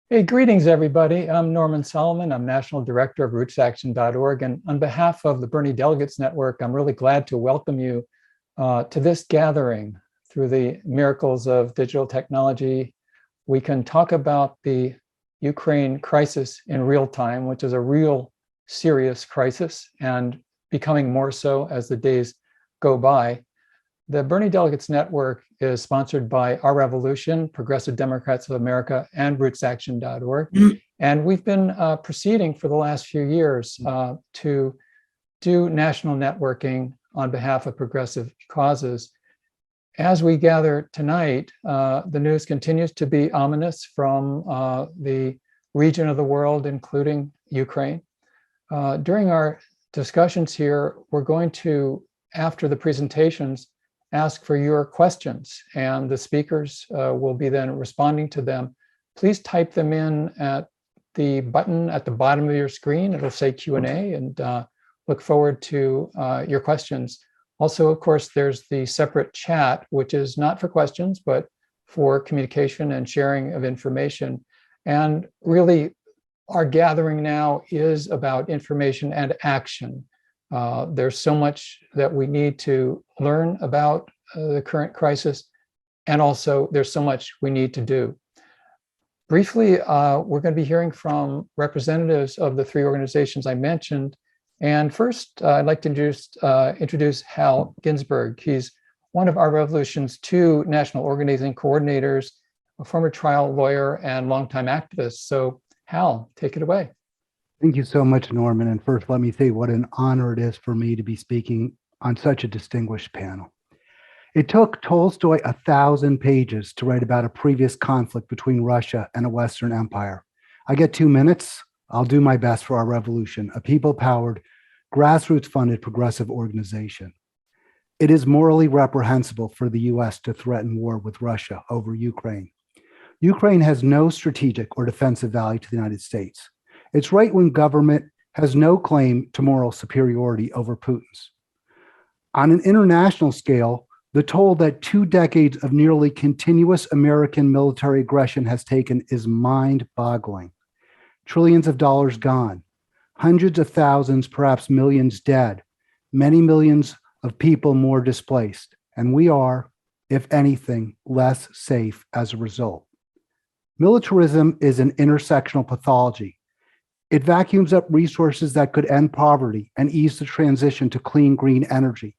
Hey, greetings, everybody. I'm Norman Solomon. I'm National Director of RootsAction.org. And on behalf of the Bernie Delegates Network, I'm really glad to welcome you to this gathering. Through the miracles of digital technology, we can talk about the Ukraine crisis in real time, which is a real serious crisis and becoming more so as the days go by. The Bernie Delegates Network is sponsored by Our Revolution, Progressive Democrats of America, and RootsAction.org. And we've been proceeding for the last few years to do national networking on behalf of progressive causes. As we gather tonight, the news continues to be ominous from the region of the world, including Ukraine. During our discussions here, we're going to, after the presentations, ask for your questions, and the speakers will be then responding to them. Please type them in at the button at the bottom of your screen. It'll say Q&A, and look forward to your questions. Also, of course, there's the separate chat, which is not for questions, but for communication and sharing of information. And really, our gathering now is about information and action. There's so much that we need to learn about the current crisis, and also there's so much we need to do. Briefly, we're going to be hearing from representatives of the three organizations I mentioned. And first, I'd like to introduce Hal Ginsberg. He's one of Our Revolution's two national organizing coordinators, a former trial lawyer and longtime activist. So Hal, take it away. Thank you so much, Norman. And first, let me say what an honor it is for me to be speaking on such a distinguished panel. It took Tolstoy 1,000 pages to write about a previous conflict between Russia and a Western empire. I get 2 minutes. I'll do my best for Our Revolution, a people-powered, grassroots-funded progressive organization. It is morally reprehensible for the U.S. to threaten war with Russia over Ukraine. Ukraine has no strategic or defensive value to the United States. Its right-wing government has no claim to moral superiority over Putin's. On an international scale, the toll that 2 decades of nearly continuous American military aggression has taken is mind-boggling. Trillions of dollars gone, hundreds of thousands, perhaps millions dead, many millions of people more displaced, and we are, if anything, less safe as a result. Militarism is an intersectional pathology. It vacuums up resources that could end poverty and ease the transition to clean, green energy.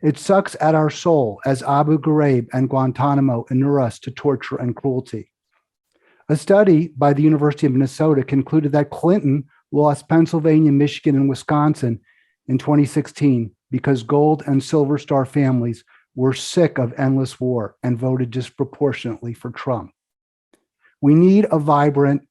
It sucks at our soul as Abu Ghraib and Guantanamo inure us to torture and cruelty. A study by the University of Minnesota concluded that Clinton lost Pennsylvania, Michigan, and Wisconsin in 2016 because Gold and Silver Star families were sick of endless war and voted disproportionately for Trump. We need a vibrant,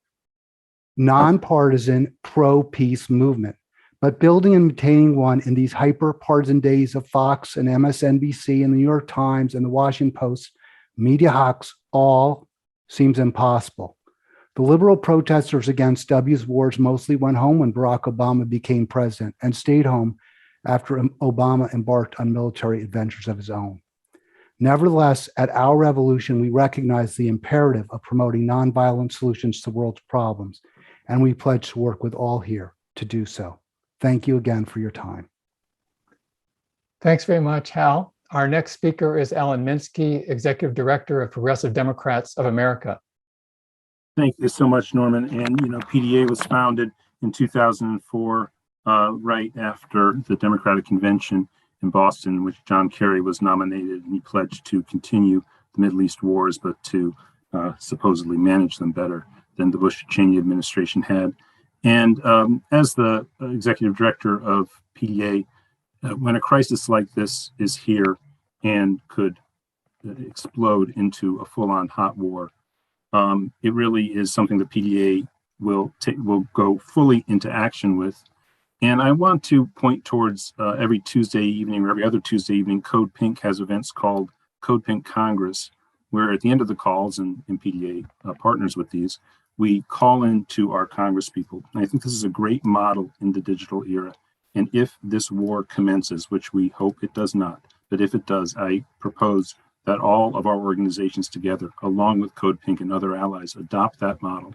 nonpartisan, pro-peace movement, but building and maintaining one in these hyper-partisan days of Fox and MSNBC and the New York Times and the Washington Post, media hawks, all seems impossible. The liberal protesters against W's wars mostly went home when Barack Obama became president and stayed home after Obama embarked on military adventures of his own. Nevertheless, at Our Revolution, we recognize the imperative of promoting nonviolent solutions to the world's problems, and we pledge to work with all here to do so. Thank you again for your time. Thanks very much, Hal. Our next speaker is Alan Minsky, Executive Director of Progressive Democrats of America. Thank you so much, Norman. And, PDA was founded in 2004, right after the Democratic Convention in Boston, in which John Kerry was nominated, and he pledged to continue the Middle East wars, but to supposedly manage them better than the Bush-Cheney administration had. And as the executive director of PDA, when a crisis like this is here and could explode into a full-on hot war, it really is something that PDA will go fully into action with. And I want to point towards every Tuesday evening or every other Tuesday evening, Code Pink has events called Code Pink Congress, where at the end of the calls, and PDA partners with these, we call in to our Congress people. And I think this is a great model in the digital era. And if this war commences, which we hope it does not, but if it does, I propose that all of our organizations together, along with Code Pink and other allies, adopt that model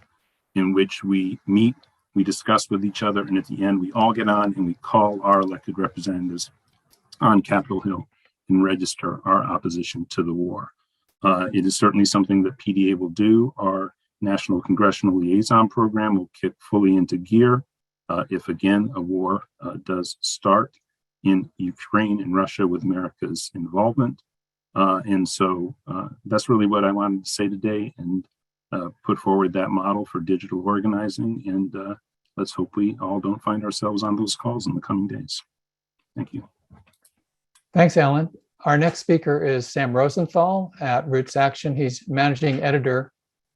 in which we meet, we discuss with each other, and at the end, we all get on and we call our elected representatives on Capitol Hill and register our opposition to the war. It is certainly something that PDA will do. Our National Congressional Liaison Program will kick fully into gear if, again, a war does start in Ukraine and Russia with America's involvement. And so that's really what I wanted to say today, and put forward that model for digital organizing. And let's hope we all don't find ourselves on those calls in the coming days. Thank you. Thanks, Alan. Our next speaker is Sam Rosenthal at Roots Action. He's managing editor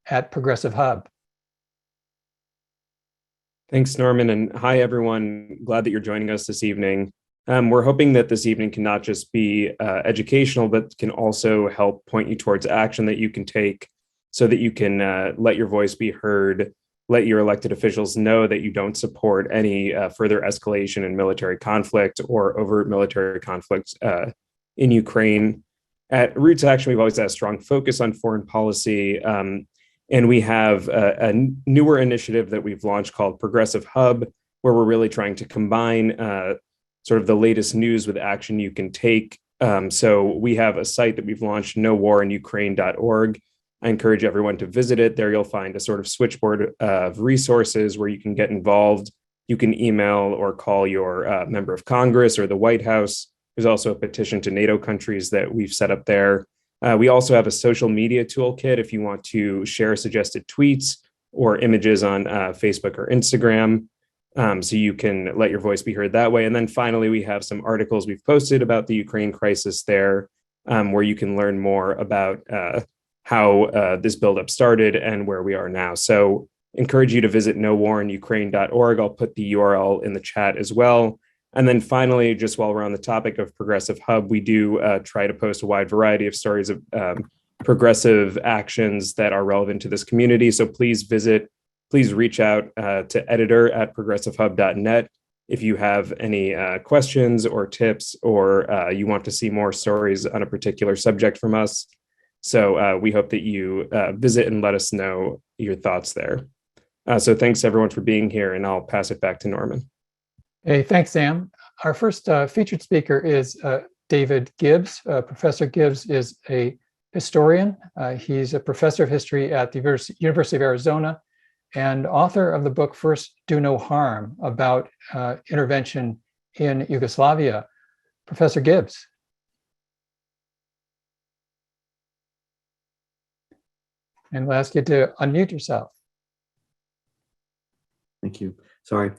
at Progressive Hub. Thanks, Norman, and hi, everyone. Glad that you're joining us this evening. We're hoping that this evening can not just be educational, but can also help point you towards action that you can take so that you can let your voice be heard, let your elected officials know that you don't support any further escalation in military conflict or overt military conflict in Ukraine. At Roots Action, we've always had a strong focus on foreign policy, and we have a newer initiative that we've launched called Progressive Hub, where we're really trying to combine sort of the latest news with action you can take. So we have a site that we've launched, nowarinUkraine.org. I encourage everyone to visit it. There you'll find a sort of switchboard of resources where you can get involved. You can email or call your member of Congress or the White House. There's also a petition to NATO countries that we've set up there. We also have a social media toolkit if you want to share suggested tweets or images on Facebook or Instagram. So you can let your voice be heard that way. And then finally, we have some articles we've posted about the Ukraine crisis there, where you can learn more about how this buildup started and where we are now. So encourage you to visit nowarinUkraine.org. I'll put the URL in the chat as well. And then finally, just while we're on the topic of Progressive Hub, we do try to post a wide variety of stories of progressive actions that are relevant to this community. So please reach out to editor@progressivehub.net if you have any questions or tips, or you want to see more stories on a particular subject from us. So we hope that you visit and let us know your thoughts there. So thanks everyone for being here, and I'll pass it back to Norman. Hey, thanks, Sam. Our first featured speaker is David Gibbs. Professor Gibbs is a historian. He's a professor of history at the University of Arizona and author of the book First Do No Harm, about intervention in Yugoslavia. Professor Gibbs. And we'll ask you to unmute yourself. Thank you. Sorry.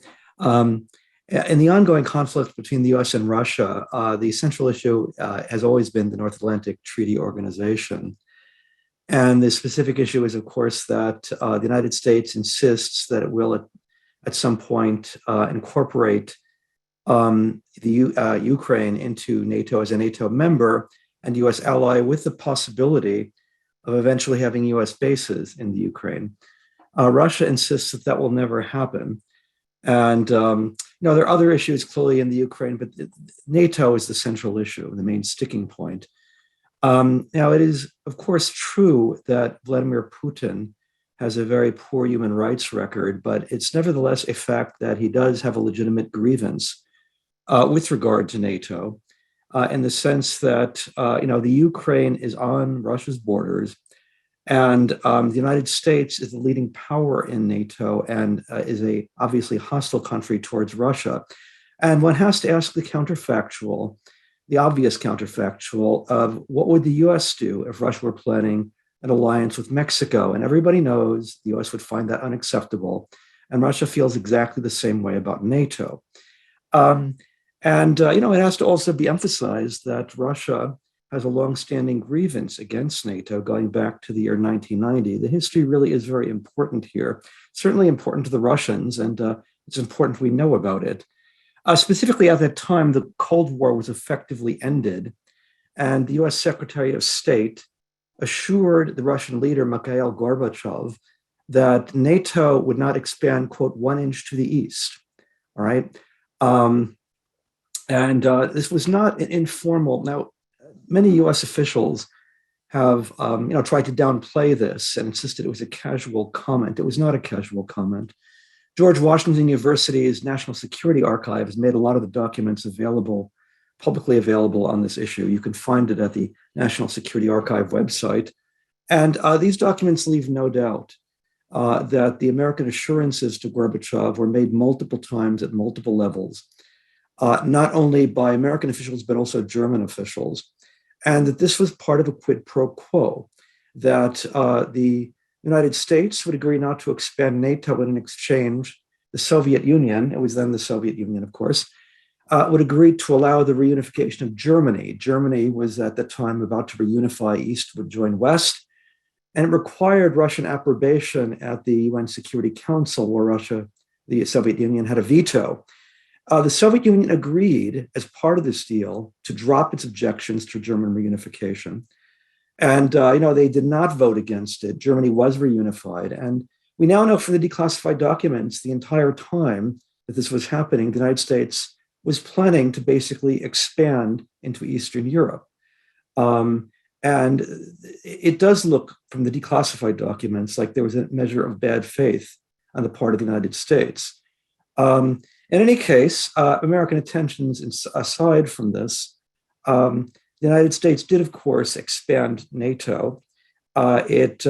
In the ongoing conflict between the U.S. and Russia, the central issue has always been the North Atlantic Treaty Organization. And the specific issue is, of course, that the United States insists that it will at some point incorporate Ukraine into NATO as a NATO member and U.S. ally, with the possibility of eventually having U.S. bases in the Ukraine. Russia insists that that will never happen. And there are other issues clearly in the Ukraine, but NATO is the central issue, the main sticking point. Now, it is, of course, true that Vladimir Putin has a very poor human rights record, but it's nevertheless a fact that he does have a legitimate grievance with regard to NATO, in the sense that, the Ukraine is on Russia's borders, and the United States is the leading power in NATO and is a obviously hostile country towards Russia. And one has to ask the obvious counterfactual of what would the US do if Russia were planning an alliance with Mexico? And everybody knows the US would find that unacceptable. And Russia feels exactly the same way about NATO. It has to also be emphasized that Russia has a longstanding grievance against NATO going back to the year 1990. The history really is very important here, certainly important to the Russians, and it's important we know about it. Specifically, at that time, the Cold War was effectively ended, and the US Secretary of State assured the Russian leader, Mikhail Gorbachev, that NATO would not expand, quote, 1 inch to the east, all right? This was not an informal. Now, many US officials have tried to downplay this and insisted it was a casual comment. It was not a casual comment. George Washington University's National Security Archive has made a lot of the documents available, publicly available on this issue. You can find it at the National Security Archive website. And these documents leave no doubt that the American assurances to Gorbachev were made multiple times at multiple levels, not only by American officials, but also German officials, and that this was part of a quid pro quo, that the United States would agree not to expand NATO, and in exchange, the Soviet Union, it was then the Soviet Union, of course, would agree to allow the reunification of Germany. Germany was at the time about to reunify. East would join West, and it required Russian approbation at the UN Security Council, where Russia, the Soviet Union, had a veto. The Soviet Union agreed, as part of this deal, to drop its objections to German reunification. And, they did not vote against it. Germany was reunified. And we now know from the declassified documents the entire time that this was happening, the United States was planning to basically expand into Eastern Europe. And it does look from the declassified documents like there was a measure of bad faith on the part of the United States. In any case, American intentions aside from this, the United States did, of course, expand NATO. It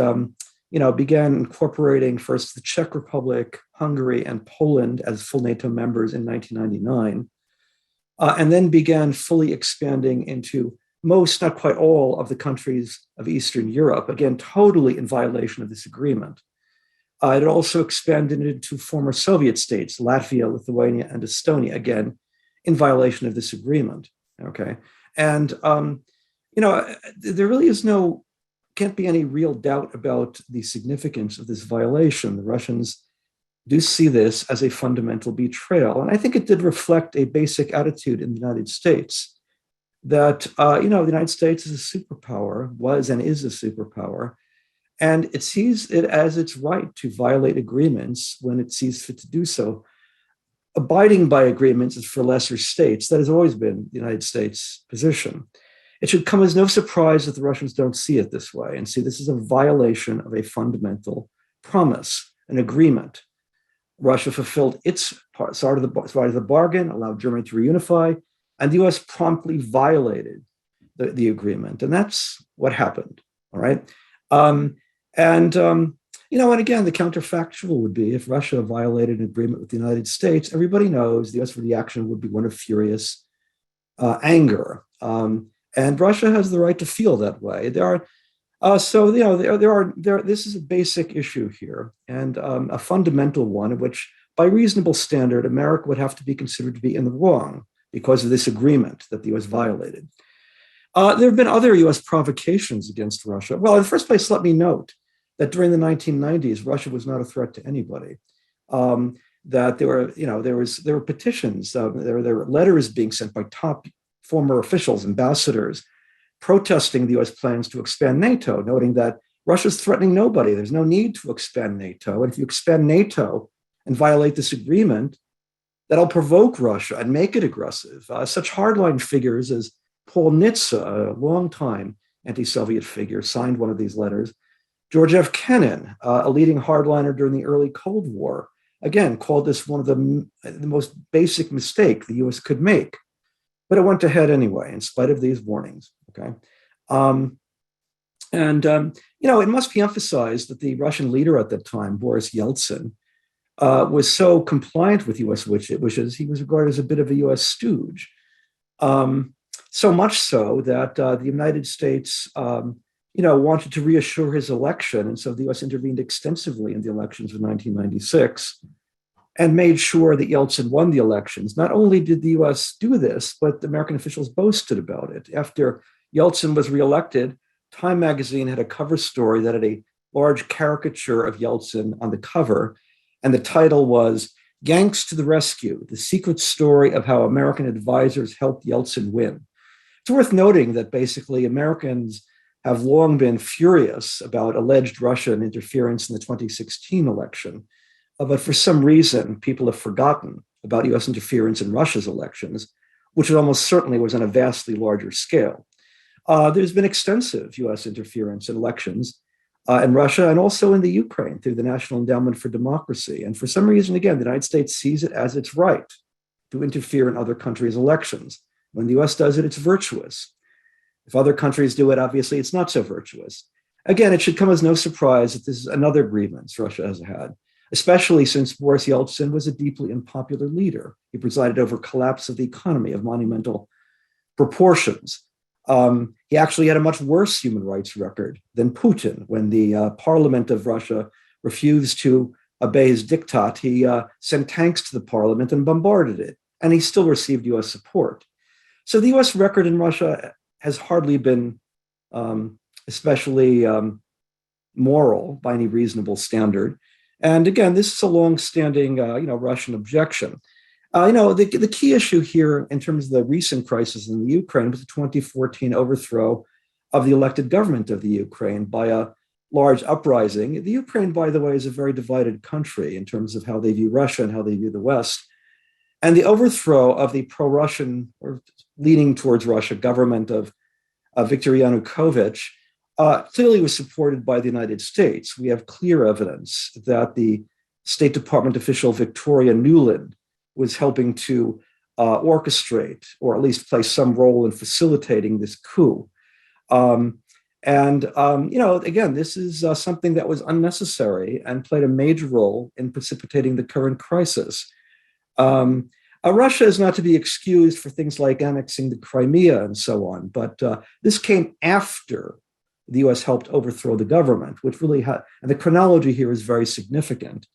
began incorporating first the Czech Republic, Hungary, and Poland as full NATO members in 1999, and then began fully expanding into most, not quite all, of the countries of Eastern Europe, again, totally in violation of this agreement. It also expanded into former Soviet states, Latvia, Lithuania, and Estonia, again, in violation of this agreement, okay? And, there really can't be any real doubt about the significance of this violation. The Russians do see this as a fundamental betrayal. And I think it did reflect a basic attitude in the United States that, the United States is a superpower, was and is a superpower, and it sees it as its right to violate agreements when it sees fit to do so. Abiding by agreements is for lesser states. That has always been the United States' position. It should come as no surprise that the Russians don't see it this way and see this as a violation of a fundamental promise, an agreement. Russia fulfilled its side of the bargain, allowed Germany to reunify, and the US promptly violated the agreement. And that's what happened, all right? And again, the counterfactual would be if Russia violated an agreement with the United States, everybody knows the US reaction would be one of furious anger. And Russia has the right to feel that way. This is a basic issue here, and a fundamental one in which, by reasonable standard, America would have to be considered to be in the wrong because of this agreement that the US violated. There have been other US provocations against Russia. Well, in the first place, let me note that during the 1990s, Russia was not a threat to anybody. That there were petitions, there were letters being sent by top former officials, ambassadors, protesting the US plans to expand NATO, noting that Russia's threatening nobody. There's no need to expand NATO. And if you expand NATO and violate this agreement, that'll provoke Russia and make it aggressive. Such hardline figures as Paul Nitze, a longtime anti-Soviet figure, signed one of these letters. George F. Kennan, a leading hardliner during the early Cold War, again, called this one of the most basic mistake the US could make. But it went ahead anyway, in spite of these warnings, okay? It must be emphasized that the Russian leader at that time, Boris Yeltsin, was so compliant with US wishes, he was regarded as a bit of a US stooge. So much so that the United States, wanted to reassure his election. And so the US intervened extensively in the elections of 1996 and made sure that Yeltsin won the elections. Not only did the US do this, but the American officials boasted about it. After Yeltsin was reelected, Time magazine had a cover story that had a large caricature of Yeltsin on the cover. And the title was "Yanks to the Rescue, the secret story of how American advisors helped Yeltsin win." It's worth noting that basically Americans have long been furious about alleged Russian interference in the 2016 election. But for some reason, people have forgotten about US interference in Russia's elections, which almost certainly was on a vastly larger scale. there's been extensive US interference in elections in Russia and also in the Ukraine through the National Endowment for Democracy. And for some reason, again, the United States sees it as its right to interfere in other countries' elections. When the US does it, it's virtuous. If other countries do it, obviously, it's not so virtuous. Again, it should come as no surprise that this is another grievance Russia has had, especially since Boris Yeltsin was a deeply unpopular leader. He presided over collapse of the economy of monumental proportions. He actually had a much worse human rights record than Putin. When the parliament of Russia refused to obey his diktat, he sent tanks to the parliament and bombarded it, and he still received US support. So the US record in Russia has hardly been especially moral by any reasonable standard. And again, this is a long-standing, Russian objection. The key issue here in terms of the recent crisis in the Ukraine was the 2014 overthrow of the elected government of the Ukraine by a large uprising. The Ukraine, by the way, is a very divided country in terms of how they view Russia and how they view the West. And the overthrow of the pro-Russian or leaning towards Russia government of Viktor Yanukovych clearly was supported by the United States. We have clear evidence that the State Department official Victoria Nuland was helping to orchestrate or at least play some role in facilitating this coup. Again, this is something that was unnecessary and played a major role in precipitating the current crisis. Russia is not to be excused for things like annexing the Crimea and so on, but this came after the US helped overthrow the government, which really had, and the chronology here is very significant.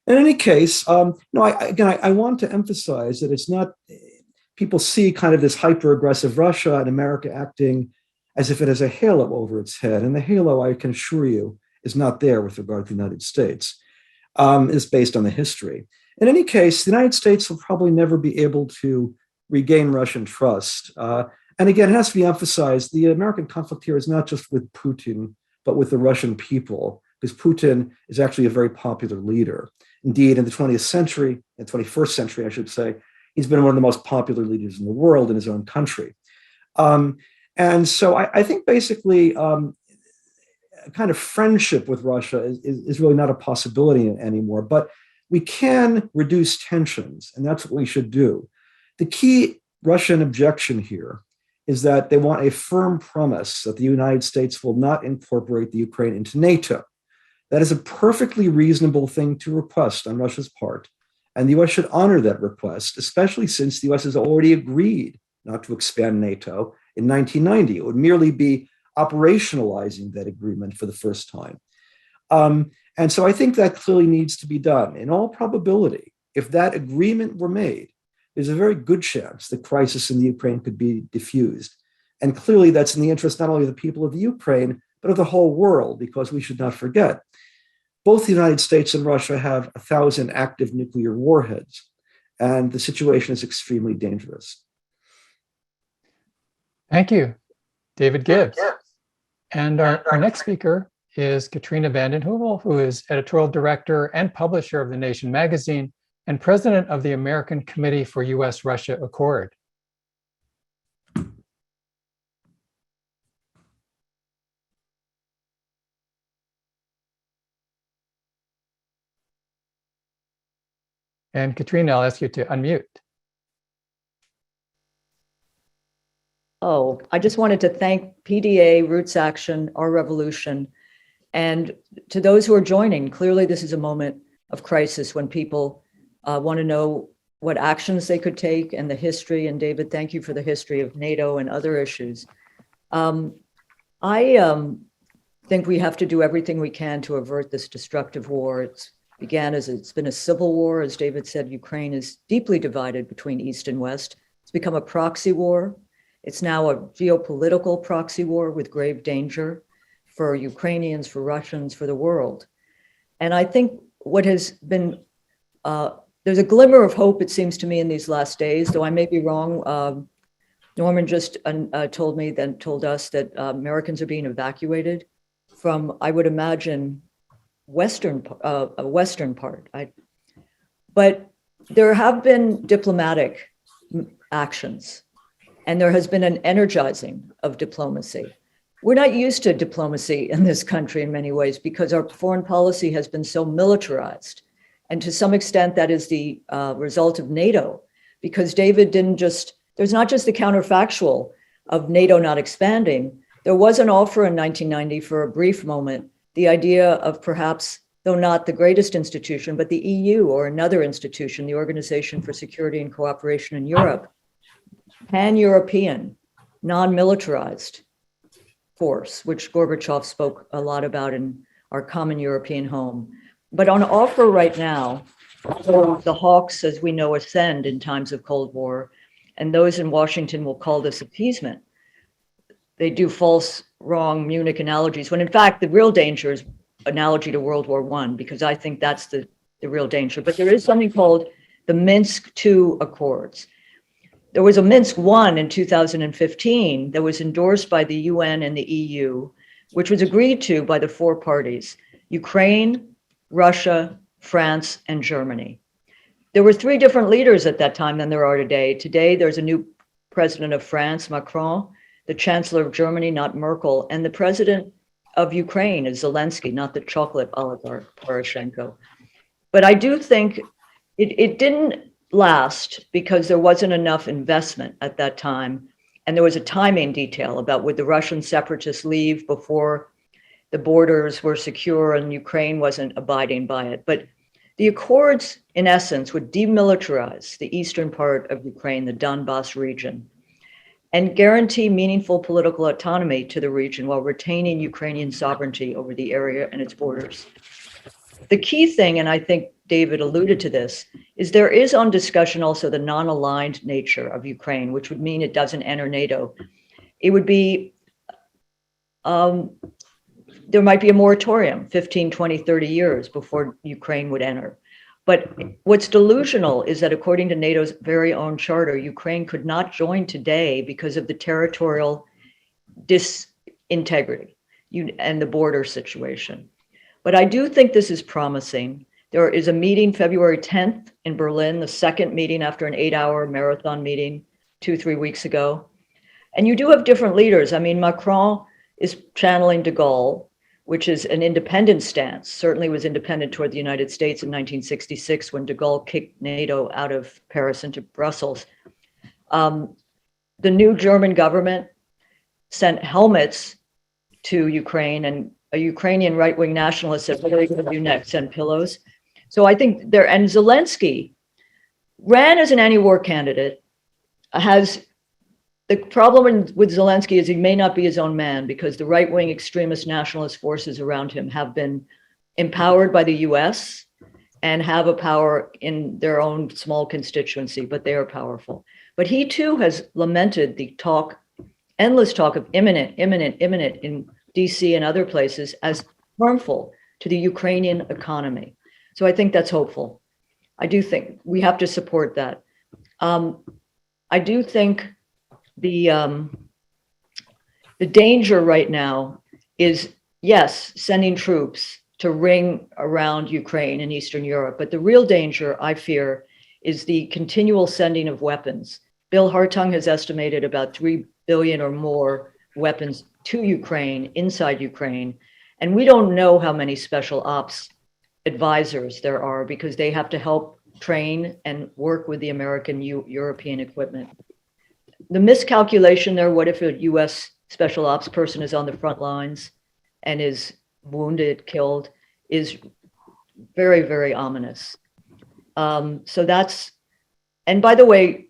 In any case, I want to emphasize that it's not, people see kind of this hyper-aggressive Russia and America acting as if it has a halo over its head. And the halo, I can assure you, is not there with regard to the United States. It's based on the history. In any case, the United States will probably never be able to regain Russian trust. And again, it has to be emphasized, the American conflict here is not just with Putin, but with the Russian people, because Putin is actually a very popular leader. Indeed, in the 20th century, the 21st century, I should say, he's been one of the most popular leaders in the world in his own country. And so I think basically a kind of friendship with Russia is really not a possibility anymore, but we can reduce tensions, and that's what we should do. The key Russian objection here is that they want a firm promise that the United States will not incorporate the Ukraine into NATO. That is a perfectly reasonable thing to request on Russia's part, and the US should honor that request, especially since the US has already agreed not to expand NATO in 1990. It would merely be operationalizing that agreement for the first time. And so I think that clearly needs to be done. In all probability, if that agreement were made, there's a very good chance the crisis in the Ukraine could be diffused. And clearly that's in the interest not only of the people of the Ukraine, but of the whole world, because we should not forget, both the United States and Russia have 1,000 active nuclear warheads, and the situation is extremely dangerous. Thank you, David Gibbs. And our next speaker is Katrina vanden Heuvel, who is editorial director and publisher of The Nation magazine and president of the American Committee for U.S. Russia Accord. And Katrina, I'll ask you to unmute. Oh, I just wanted to thank PDA, Roots Action, Our Revolution, and to those who are joining. Clearly, this is a moment of crisis when people want to know what actions they could take and the history. And David, thank you for the history of NATO and other issues. I think we have to do everything we can to avert this destructive war. It's been a civil war. As David said, Ukraine is deeply divided between East and West. It's become a proxy war. It's now a geopolitical proxy war with grave danger for Ukrainians, for Russians, for the world. And I think what has been, there's a glimmer of hope, it seems to me, in these last days, though I may be wrong. Norman just told us that Americans are being evacuated from, I would imagine, a western part. But there have been diplomatic actions. And there has been an energizing of diplomacy. We're not used to diplomacy in this country in many ways because our foreign policy has been so militarized. And to some extent, that is the result of NATO, because David didn't just, there's not just the counterfactual of NATO not expanding. There was an offer in 1990 for a brief moment, the idea of perhaps, though not the greatest institution, but the EU or another institution, the Organization for Security and Cooperation in Europe, pan-European, non-militarized force, which Gorbachev spoke a lot about in our common European home. But on offer right now, the hawks, as we know, ascend in times of Cold War, and those in Washington will call this appeasement. They do false, wrong Munich analogies, when in fact, the real danger is analogy to World War I, because I think that's the real danger. But there is something called the Minsk II Accords. There was a Minsk I in 2015 that was endorsed by the UN and the EU, which was agreed to by the four parties, Ukraine, Russia, France, and Germany. There were three different leaders at that time than there are today. Today, there's a new president of France, Macron, the chancellor of Germany, not Merkel, and the president of Ukraine is Zelensky, not the chocolate oligarch Poroshenko. But I do think it didn't last because there wasn't enough investment at that time. And there was a timing detail about would the Russian separatists leave before the borders were secure and Ukraine wasn't abiding by it. But the accords, in essence, would demilitarize the eastern part of Ukraine, the Donbas region, and guarantee meaningful political autonomy to the region while retaining Ukrainian sovereignty over the area and its borders. The key thing, and I think David alluded to this, is there is on discussion also the non-aligned nature of Ukraine, which would mean it doesn't enter NATO. It would be, there might be a moratorium, 15, 20, 30 years before Ukraine would enter. But what's delusional is that according to NATO's very own charter, Ukraine could not join today because of the territorial disintegrity and the border situation. But I do think this is promising. There is a meeting February 10th in Berlin, the second meeting after an 8-hour marathon meeting 2-3 weeks ago. And you do have different leaders. I mean, Macron is channeling de Gaulle, which is an independent stance, certainly was independent toward the United States in 1966 when de Gaulle kicked NATO out of Paris into Brussels. The new German government sent helmets to Ukraine, and a Ukrainian right-wing nationalist said, what are they going to do next, send pillows? So I think there, and Zelensky ran as an anti-war candidate, the problem with Zelensky is he may not be his own man because the right-wing extremist nationalist forces around him have been empowered by the US and have a power in their own small constituency, but they are powerful. But he too has lamented the endless talk of imminent in DC and other places as harmful to the Ukrainian economy. So I think that's hopeful. I do think we have to support that. I do think the danger right now is, yes, sending troops to ring around Ukraine and Eastern Europe. But the real danger, I fear, is the continual sending of weapons. Bill Hartung has estimated about 3 billion or more weapons to Ukraine, inside Ukraine. And we don't know how many special ops advisors there are because they have to help train and work with the American European equipment. The miscalculation there, what if a US special ops person is on the front lines and is wounded, killed, is very, very ominous. So that's, and by the way,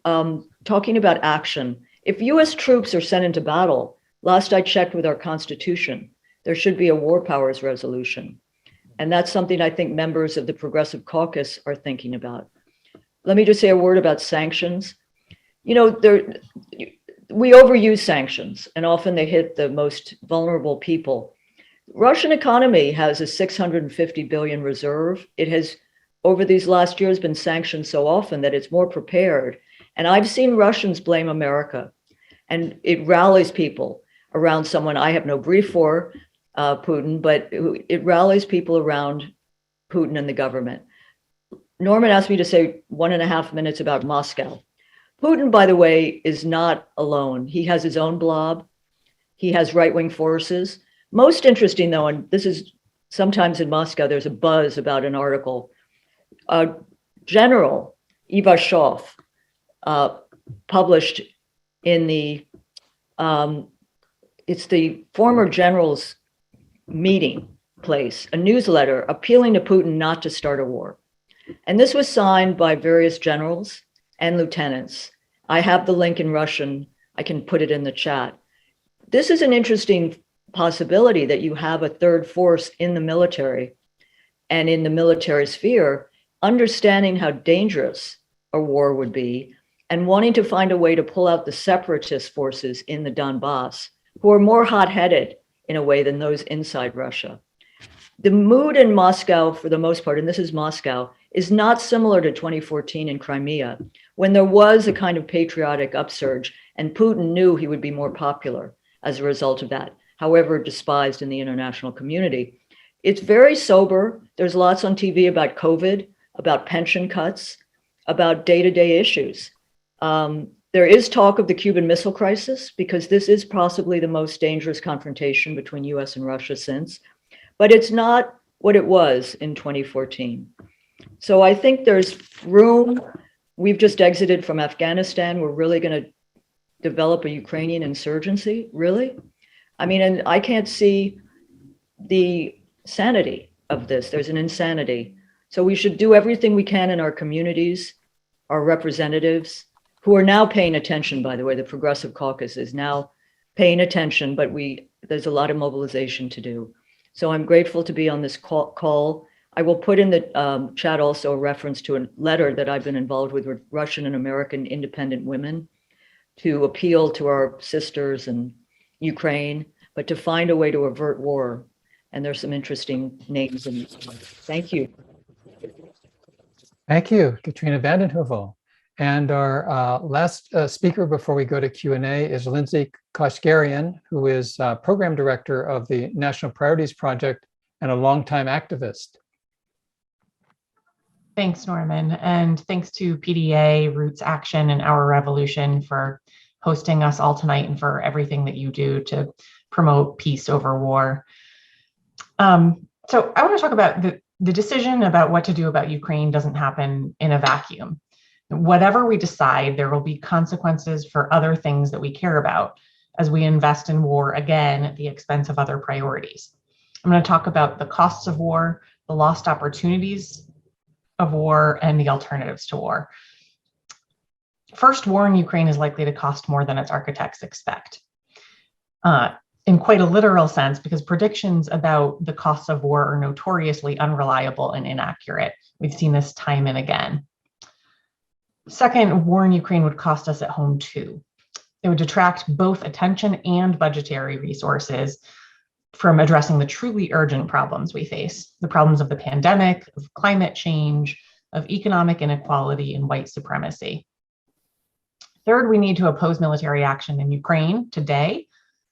talking about action, if US troops are sent into battle, last I checked with our Constitution, there should be a war powers resolution. And that's something I think members of the Progressive Caucus are thinking about. Let me just say a word about sanctions. You know, we overuse sanctions and often they hit the most vulnerable people. Russian economy has a 650 billion reserve. It has, over these last years, been sanctioned so often that it's more prepared. And I've seen Russians blame America, and it rallies people around someone I have no brief for, Putin, but it rallies people around Putin and the government. Norman asked me to say 1.5 minutes about Moscow. Putin, by the way, is not alone. He has his own blob. He has right-wing forces. Most interesting, though, and this is sometimes in Moscow, there's a buzz about an article. General Ivashov published in it's the former general's meeting place, a newsletter appealing to Putin not to start a war. And this was signed by various generals and lieutenants. I have the link in Russian. I can put it in the chat. This is an interesting possibility that you have a third force in the military and in the military sphere, understanding how dangerous a war would be and wanting to find a way to pull out the separatist forces in the Donbass, who are more hot-headed in a way than those inside Russia. The mood in Moscow, for the most part, and this is Moscow, is not similar to 2014 in Crimea, when there was a kind of patriotic upsurge, and Putin knew he would be more popular as a result of that, however despised in the international community. It's very sober. There's lots on TV about COVID, about pension cuts, about day-to-day issues. There is talk of the Cuban Missile Crisis, because this is possibly the most dangerous confrontation between US and Russia since, but it's not what it was in 2014. So I think there's room. We've just exited from Afghanistan. We're really going to develop a Ukrainian insurgency, really? I mean, and I can't see the sanity of this. There's an insanity. So we should do everything we can in our communities, our representatives, who are now paying attention, by the way. The Progressive Caucus is now paying attention, but there's a lot of mobilization to do. So I'm grateful to be on this call. I will put in the chat also a reference to a letter that I've been involved with Russian and American independent women to appeal to our sisters in Ukraine, but to find a way to avert war. And there's some interesting names in it. Thank you. Thank you, Katrina vanden Heuvel. And our last speaker before we go to Q&A is Lindsay Koshgarian, who is Program Director of the National Priorities Project and a longtime activist. Thanks, Norman. And thanks to PDA, Roots Action, and Our Revolution for hosting us all tonight and for everything that you do to promote peace over war. So I want to talk about the decision about what to do about Ukraine doesn't happen in a vacuum. Whatever we decide, there will be consequences for other things that we care about as we invest in war again at the expense of other priorities. I'm going to talk about the costs of war, the lost opportunities of war, and the alternatives to war. First, war in Ukraine is likely to cost more than its architects expect. In quite a literal sense, because predictions about the costs of war are notoriously unreliable and inaccurate. We've seen this time and again. Second, war in Ukraine would cost us at home too. It would detract both attention and budgetary resources from addressing the truly urgent problems we face, the problems of the pandemic, of climate change, of economic inequality, and white supremacy. Third, we need to oppose military action in Ukraine today,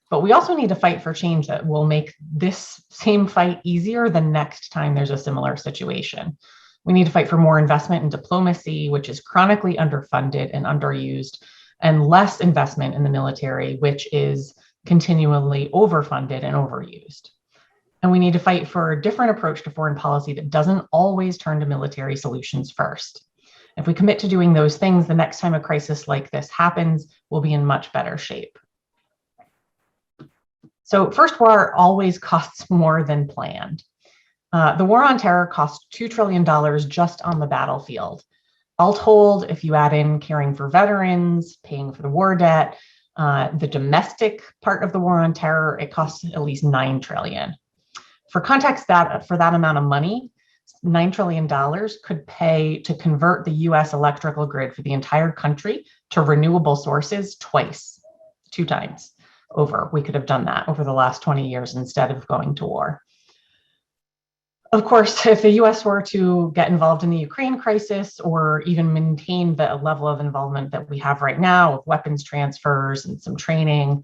but we also need to fight for change that will make this same fight easier the next time there's a similar situation. We need to fight for more investment in diplomacy, which is chronically underfunded and underused, and less investment in the military, which is continually overfunded and overused. And we need to fight for a different approach to foreign policy that doesn't always turn to military solutions first. If we commit to doing those things, the next time a crisis like this happens, we'll be in much better shape. So first, war always costs more than planned. The war on terror cost $2 trillion just on the battlefield. All told, if you add in caring for veterans, paying for the war debt, the domestic part of the war on terror, it costs at least $9 trillion. For context, for that amount of money, $9 trillion could pay to convert the US electrical grid for the entire country to renewable sources two times over. We could have done that over the last 20 years instead of going to war. Of course, if the US were to get involved in the Ukraine crisis or even maintain the level of involvement that we have right now with weapons transfers and some training,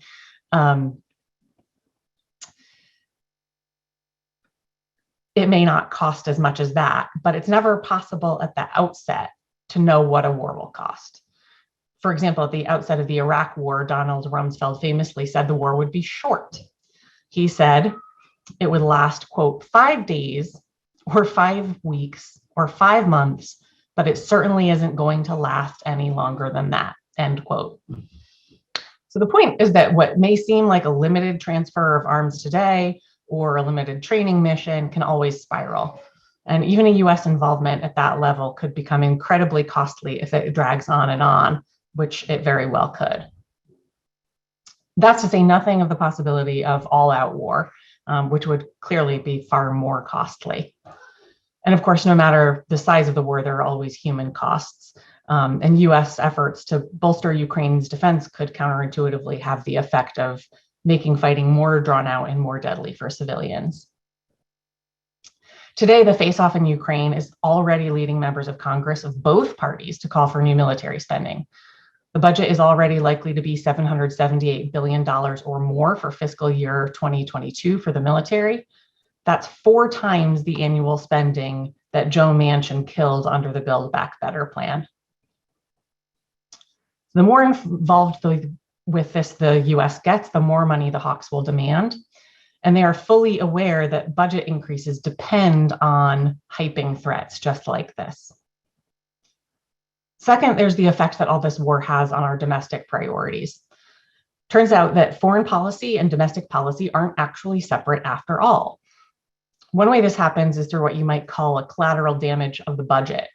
it may not cost as much as that, but it's never possible at the outset to know what a war will cost. For example, at the outset of the Iraq War, Donald Rumsfeld famously said the war would be short. He said it would last, quote, 5 days or 5 weeks or 5 months, but it certainly isn't going to last any longer than that, end quote. So the point is that what may seem like a limited transfer of arms today or a limited training mission can always spiral. And even a US involvement at that level could become incredibly costly if it drags on, which it very well could. That's to say nothing of the possibility of all-out war, which would clearly be far more costly. And of course, no matter the size of the war, there are always human costs. And US efforts to bolster Ukraine's defense could counterintuitively have the effect of making fighting more drawn out and more deadly for civilians. Today, the face-off in Ukraine is already leading members of Congress of both parties to call for new military spending. The budget is already likely to be $778 billion or more for fiscal year 2022 for the military. That's 4 times the annual spending that Joe Manchin killed under the Build Back Better plan. The more involved with this the US gets, the more money the hawks will demand. And they are fully aware that budget increases depend on hyping threats just like this. Second, there's the effect that all this war has on our domestic priorities. Turns out that foreign policy and domestic policy aren't actually separate after all. One way this happens is through what you might call a collateral damage of the budget.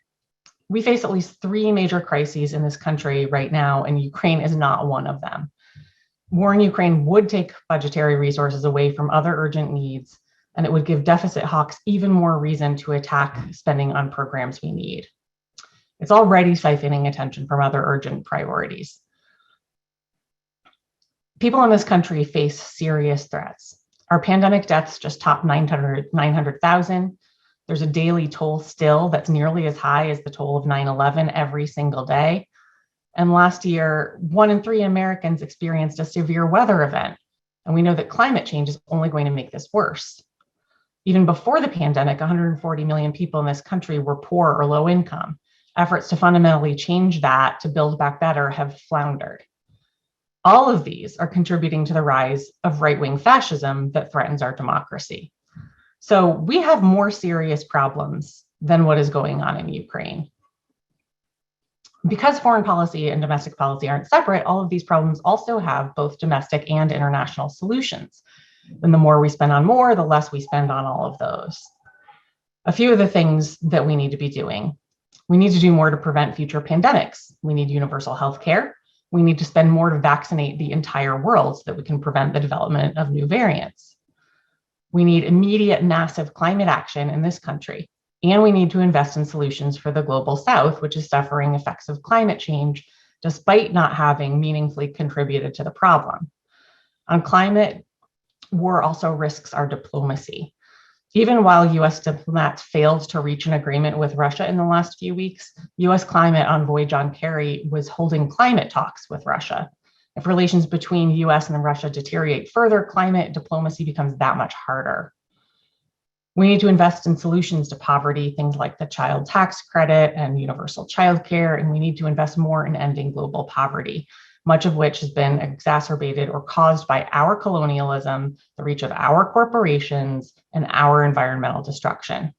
We face at least 3 major crises in this country right now, and Ukraine is not one of them. War in Ukraine would take budgetary resources away from other urgent needs, and it would give deficit hawks even more reason to attack spending on programs we need. It's already siphoning attention from other urgent priorities. People in this country face serious threats. Our pandemic deaths just topped 900,000. There's a daily toll still that's nearly as high as the toll of 9/11 every single day. And last year, 1 in 3 Americans experienced a severe weather event. And we know that climate change is only going to make this worse. Even before the pandemic, 140 million people in this country were poor or low income. Efforts to fundamentally change that to build back better have floundered. All of these are contributing to the rise of right-wing fascism that threatens our democracy. So we have more serious problems than what is going on in Ukraine. Because foreign policy and domestic policy aren't separate, all of these problems also have both domestic and international solutions. And the more we spend on more, the less we spend on all of those. A few of the things that we need to be doing. We need to do more to prevent future pandemics. We need universal health care. We need to spend more to vaccinate the entire world so that we can prevent the development of new variants. We need immediate massive climate action in this country. And we need to invest in solutions for the global south, which is suffering effects of climate change, despite not having meaningfully contributed to the problem. On climate, war also risks our diplomacy. Even while US diplomats failed to reach an agreement with Russia in the last few weeks, US climate envoy John Kerry was holding climate talks with Russia. If relations between US and Russia deteriorate further, climate diplomacy becomes that much harder. We need to invest in solutions to poverty, things like the child tax credit and universal childcare, and we need to invest more in ending global poverty, much of which has been exacerbated or caused by our colonialism, the reach of our corporations, and our environmental destruction.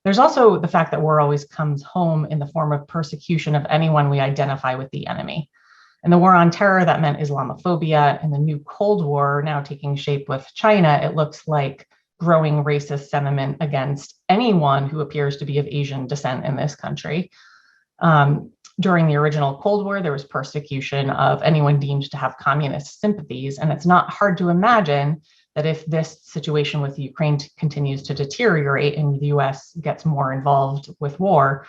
There's also the fact that war always comes home in the form of persecution of anyone we identify with the enemy. In the war on terror, that meant Islamophobia. In the new Cold War, now taking shape with China, it looks like growing racist sentiment against anyone who appears to be of Asian descent in this country. During the original Cold War, there was persecution of anyone deemed to have communist sympathies. And it's not hard to imagine that if this situation with Ukraine continues to deteriorate and the US gets more involved with war,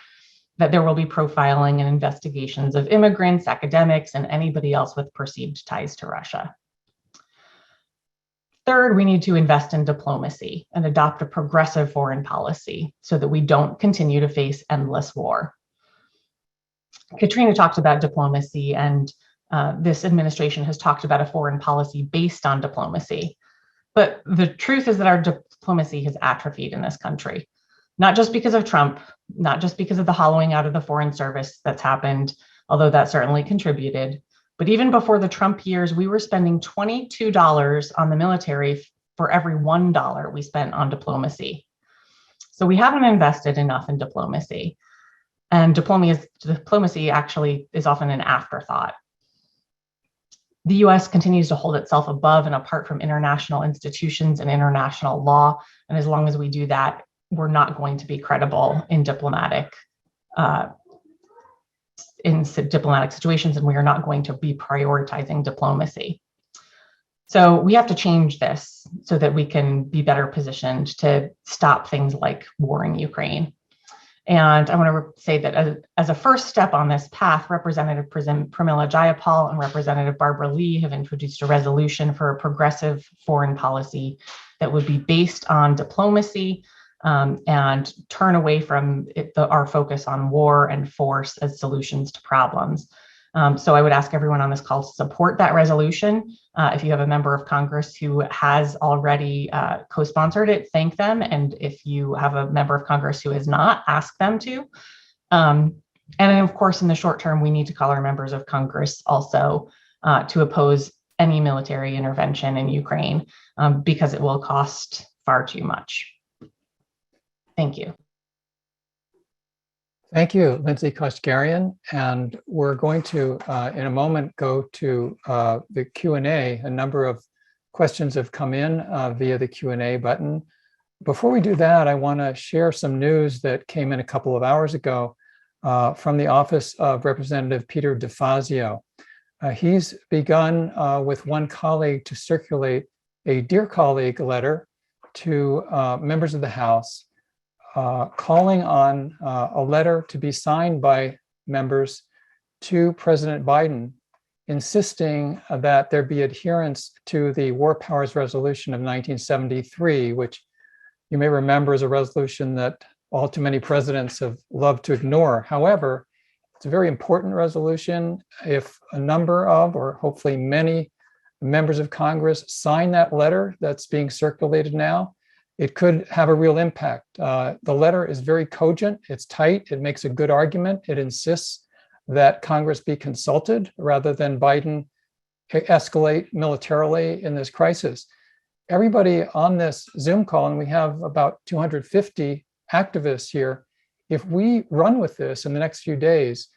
that there will be profiling and investigations of immigrants, academics, and anybody else with perceived ties to Russia. Third, we need to invest in diplomacy and adopt a progressive foreign policy so that we don't continue to face endless war. Katrina talked about diplomacy, and this administration has talked about a foreign policy based on diplomacy. But the truth is that our diplomacy has atrophied in this country, not just because of Trump, not just because of the hollowing out of the foreign service that's happened, although that certainly contributed. But even before the Trump years, we were spending $22 on the military for every $1 we spent on diplomacy. So we haven't invested enough in diplomacy. And diplomacy actually is often an afterthought. The US continues to hold itself above and apart from international institutions and international law. And as long as we do that, we're not going to be credible in diplomatic situations, and we are not going to be prioritizing diplomacy. So we have to change this so that we can be better positioned to stop things like war in Ukraine. And I want to say that as a first step on this path, Representative Pramila Jayapal and Representative Barbara Lee have introduced a resolution for a progressive foreign policy that would be based on diplomacy and turn away from our focus on war and force as solutions to problems. So I would ask everyone on this call to support that resolution. If you have a member of Congress who has already co-sponsored it, thank them. And if you have a member of Congress who has not, ask them to. And then, of course, in the short term, we need to call our members of Congress also to oppose any military intervention in Ukraine because it will cost far too much. Thank you. Thank you, Lindsay Koshgarian. And we're going to, in a moment, go to the Q&A. A number of questions have come in via the Q&A button. Before we do that, I want to share some news that came in a couple of hours ago from the office of Representative Peter DeFazio. He's begun with one colleague to circulate a Dear Colleague letter to members of the House calling on a letter to be signed by members to President Biden, insisting that there be adherence to the War Powers Resolution of 1973, which you may remember is a resolution that all too many presidents have loved to ignore. However, it's a very important resolution. If a number of, or hopefully many, members of Congress sign that letter that's being circulated now, it could have a real impact. The letter is very cogent, it's tight, it makes a good argument. It insists that Congress be consulted rather than Biden escalate militarily in this crisis. Everybody on this Zoom call, and we have about 250 activists here, if we run with this in the next few days,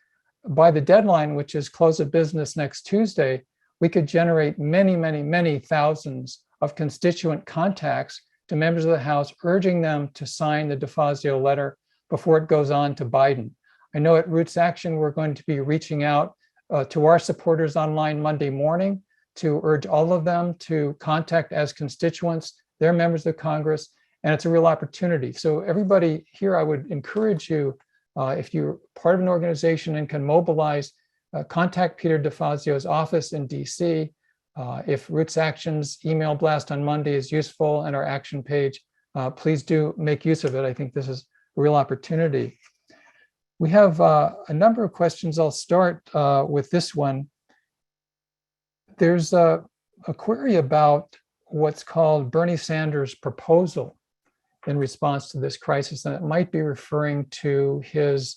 by the deadline, which is close of business next Tuesday, we could generate many, many, many thousands of constituent contacts to members of the House, urging them to sign the DeFazio letter before it goes on to Biden. I know at Roots Action, we're going to be reaching out to our supporters online Monday morning to urge all of them to contact as constituents their members of Congress, and it's a real opportunity. So everybody here, I would encourage you, if you're part of an organization and can mobilize, contact Peter DeFazio's office in DC. If Roots Action's email blast on Monday is useful and our action page, please do make use of it. I think this is a real opportunity. We have a number of questions. I'll start with this one. There's a query about what's called Bernie Sanders' proposal in response to this crisis, and it might be referring to his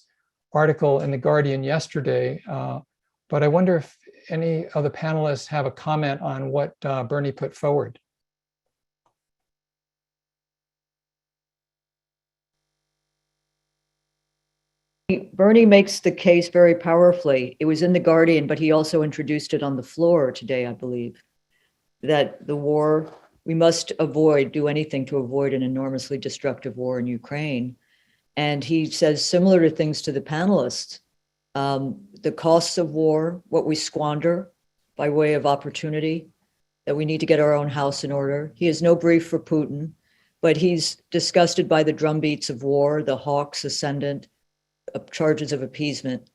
article in The Guardian yesterday. But I wonder if any of the panelists have a comment on what Bernie put forward. Bernie makes the case very powerfully. It was in The Guardian, but he also introduced it on the floor today, I believe, that the war, we must do anything to avoid an enormously destructive war in Ukraine. And he says similar things to the panelists. The costs of war, what we squander by way of opportunity, that we need to get our own house in order. He has no brief for Putin, but he's disgusted by the drumbeats of war, the hawks ascendant, charges of appeasement.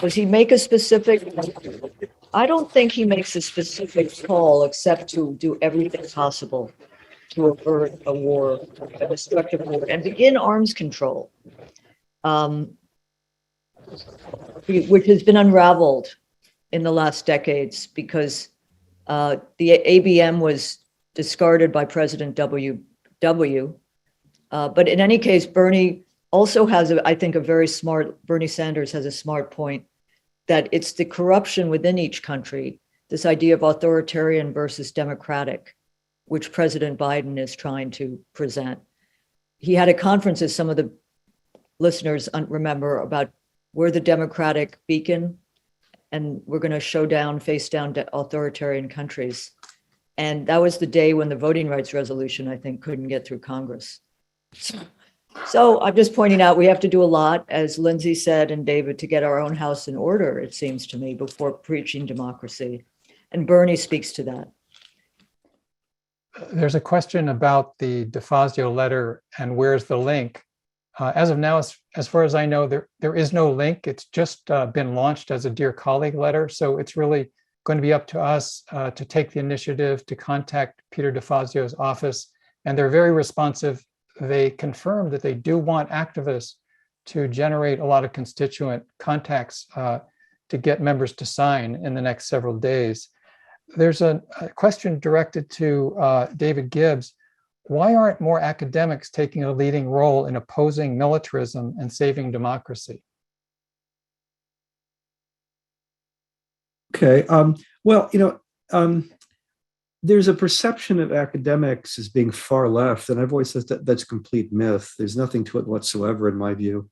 Does he make a specific? I don't think he makes a specific call except to do everything possible to avert a war, a destructive war, and begin arms control. Which has been unraveled in the last decades because the ABM was discarded by President W. But in any case, Bernie also has, I think, Bernie Sanders has a smart point that it's the corruption within each country, this idea of authoritarian versus democratic, which President Biden is trying to present. He had a conference, as some of the listeners remember, about we're the democratic beacon and we're going to face down authoritarian countries. And that was the day when the voting rights resolution, I think, couldn't get through Congress. So I'm just pointing out we have to do a lot, as Lindsay said and David, to get our own house in order, it seems to me, before preaching democracy. And Bernie speaks to that. There's a question about the DeFazio letter and where's the link. As of now, as far as I know, there is no link. It's just been launched as a Dear Colleague letter. So it's really going to be up to us to take the initiative to contact Peter DeFazio's office. And they're very responsive. They confirm that they do want activists to generate a lot of constituent contacts to get members to sign in the next several days. There's a question directed to David Gibbs. Why aren't more academics taking a leading role in opposing militarism and saving democracy? Okay. There's a perception of academics as being far left, and I've always said that that's a complete myth. There's nothing to it whatsoever, in my view.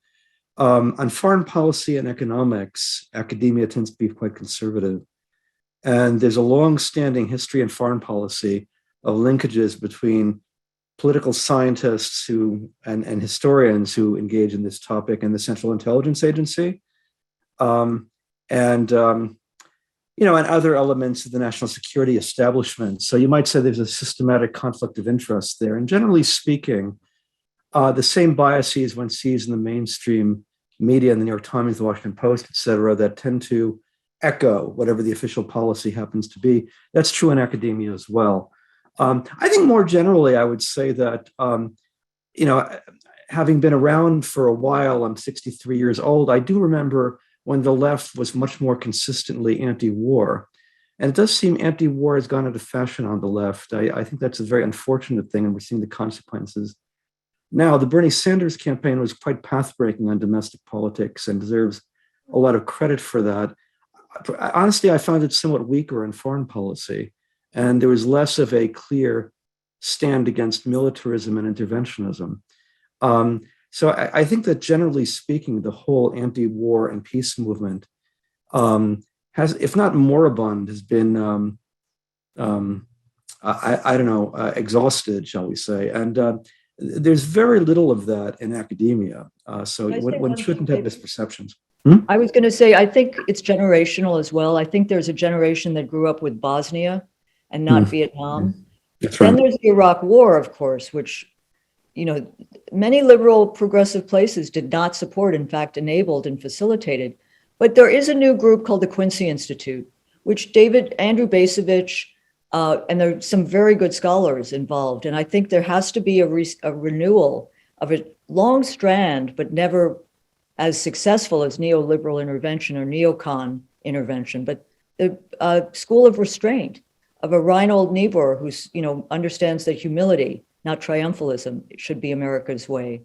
On foreign policy and economics, academia tends to be quite conservative. And there's a long-standing history in foreign policy of linkages between political scientists and historians who engage in this topic and the Central Intelligence Agency, and other elements of the national security establishment. So you might say there's a systematic conflict of interest there. And generally speaking, the same biases one sees in the mainstream media, in the New York Times, the Washington Post, et cetera, that tend to echo whatever the official policy happens to be. That's true in academia as well. I think more generally, I would say that, having been around for a while, I'm 63 years old, I do remember when the left was much more consistently anti-war. And it does seem anti-war has gone out of fashion on the left. I think that's a very unfortunate thing, and we're seeing the consequences. Now, the Bernie Sanders campaign was quite path-breaking on domestic politics and deserves a lot of credit for that. Honestly, I found it somewhat weaker in foreign policy, and there was less of a clear stand against militarism and interventionism. So I think that generally speaking, the whole anti-war and peace movement has, if not moribund, has been, exhausted, shall we say. And there's very little of that in academia. So one shouldn't have misperceptions. I was going to say, I think it's generational as well. I think there's a generation that grew up with Bosnia and not Vietnam. That's right. Then there's the Iraq War, of course, which, many liberal progressive places did not support, in fact, enabled and facilitated. But there is a new group called the Quincy Institute, which Andrew Bacevich, and there's some very good scholars involved. And I think there has to be a renewal of a long strand, but never as successful as neoliberal intervention or neocon intervention, but the school of restraint of a Reinhold Niebuhr who's, understands that humility, not triumphalism, should be America's way,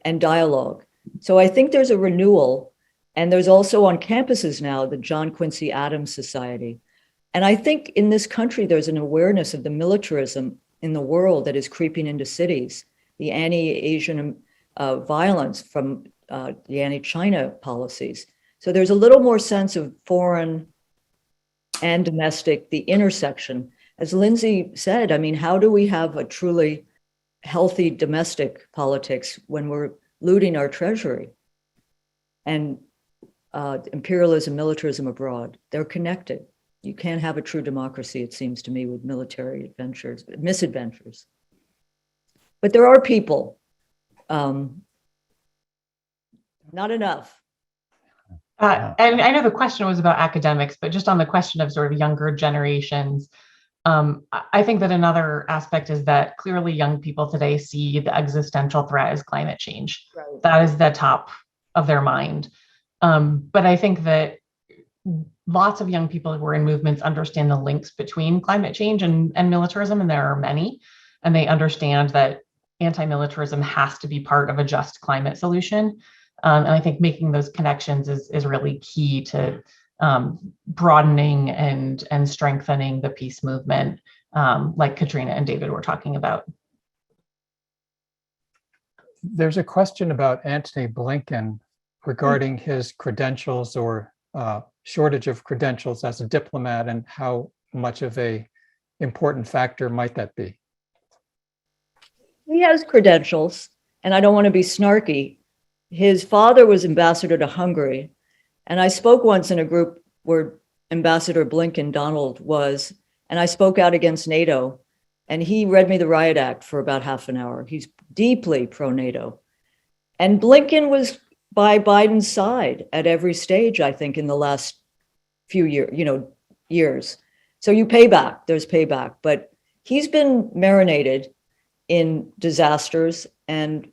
and dialogue. So I think there's a renewal, and there's also on campuses now the John Quincy Adams Society. And I think in this country, there's an awareness of the militarism in the world that is creeping into cities, the anti-Asian violence from the anti-China policies. So there's a little more sense of foreign and domestic, the intersection. As Lindsay said, I mean, how do we have a truly healthy domestic politics when we're looting our treasury? And imperialism, militarism abroad, they're connected. You can't have a true democracy, it seems to me, with military misadventures. But there are people, not enough. And I know the question was about academics, but just on the question of sort of younger generations, I think that another aspect is that clearly young people today see the existential threat as climate change. Right. That is the top of their mind. But I think that lots of young people who are in movements understand the links between climate change and militarism, and there are many, and they understand that anti-militarism has to be part of a just climate solution. And I think making those connections is really key to broadening and strengthening the peace movement, like Katrina and David were talking about. There's a question about Antony Blinken regarding his credentials or shortage of credentials as a diplomat, and how much of a important factor might that be? He has credentials, and I don't want to be snarky. His father was ambassador to Hungary, and I spoke once in a group where Ambassador Blinken, Donald, was, and I spoke out against NATO, and he read me the Riot Act for about half an hour. He's deeply pro-NATO. And Blinken was by Biden's side at every stage, I think, in the last few years. So you pay back, there's payback, but he's been marinated in disasters, and,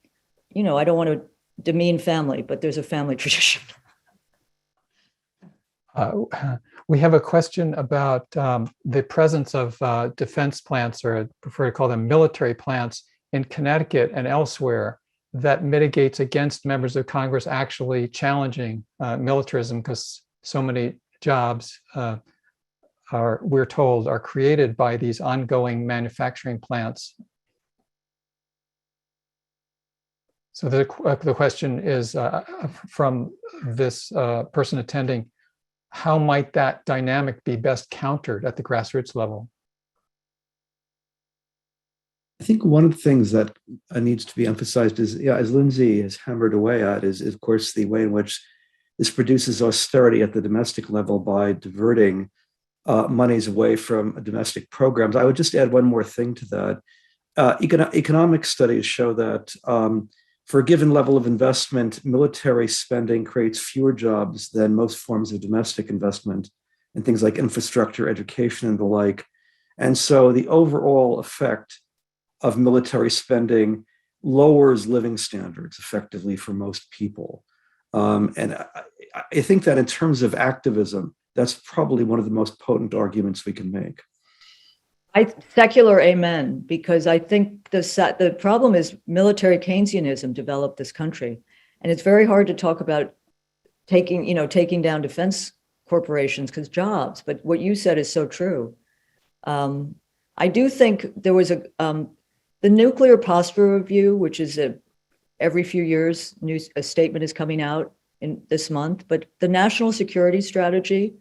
I don't want to demean family, but there's a family tradition. We have a question about the presence of defense plants, or I prefer to call them military plants, in Connecticut and elsewhere that mitigates against members of Congress actually challenging militarism, because so many jobs we're told, are created by these ongoing manufacturing plants. So the question is from this person attending, how might that dynamic be best countered at the grassroots level? I think one of the things that needs to be emphasized is, as Lindsay has hammered away at, is of course the way in which this produces austerity at the domestic level by diverting monies away from domestic programs. I would just add one more thing to that. Economic studies show that for a given level of investment, military spending creates fewer jobs than most forms of domestic investment in things like infrastructure, education, and the like. And so the overall effect of military spending lowers living standards effectively for most people. And I think that in terms of activism, that's probably one of the most potent arguments we can make. Secular amen, because I think the problem is military Keynesianism developed this country. And it's very hard to talk about taking down defense corporations because jobs, but what you said is so true. I do think there was the Nuclear Posture Review, which is every few years, a statement is coming out in this month, but the national security strategy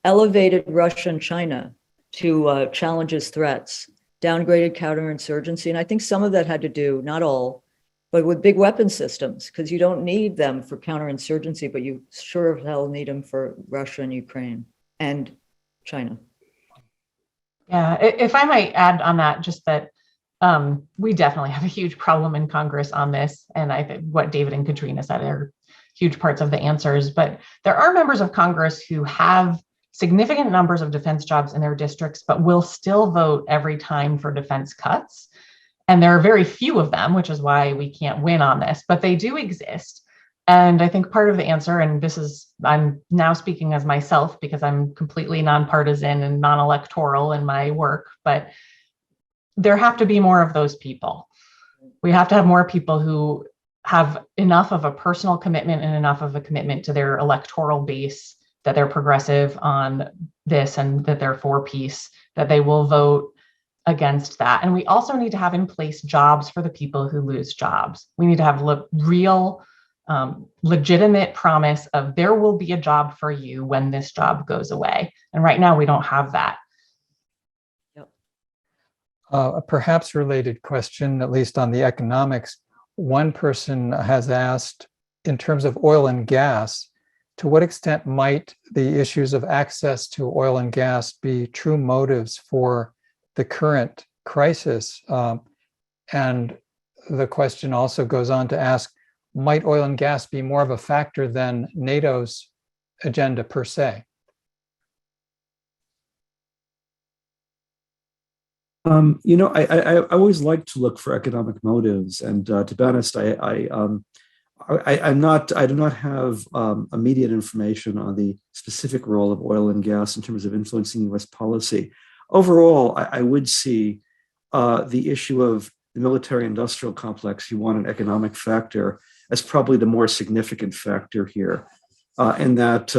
elevated Russia and China to challenges, threats, downgraded counterinsurgency. And I think some of that had to do, not all, but with big weapon systems, because you don't need them for counterinsurgency, but you sure as hell need them for Russia and Ukraine and China. Yeah, if I might add on that, just that we definitely have a huge problem in Congress on this. And I think what David and Katrina said are huge parts of the answers. But there are members of Congress who have significant numbers of defense jobs in their districts, but will still vote every time for defense cuts. And there are very few of them, which is why we can't win on this, but they do exist. And I think part of the answer, and I'm now speaking as myself because I'm completely nonpartisan and non-electoral in my work, but there have to be more of those people. We have to have more people who have enough of a personal commitment and enough of a commitment to their electoral base that they're progressive on this and that they're for peace, that they will vote against that. And we also need to have in place jobs for the people who lose jobs. We need to have real, legitimate promise of there will be a job for you when this job goes away. And right now we don't have that. A perhaps related question, at least on the economics. One person has asked, in terms of oil and gas, to what extent might the issues of access to oil and gas be true motives for the current crisis? And the question also goes on to ask, might oil and gas be more of a factor than NATO's agenda per se? I always like to look for economic motives, and to be honest, I do not have immediate information on the specific role of oil and gas in terms of influencing U.S. policy. Overall, I would see the issue of the military-industrial complex, you want an economic factor, as probably the more significant factor here, in that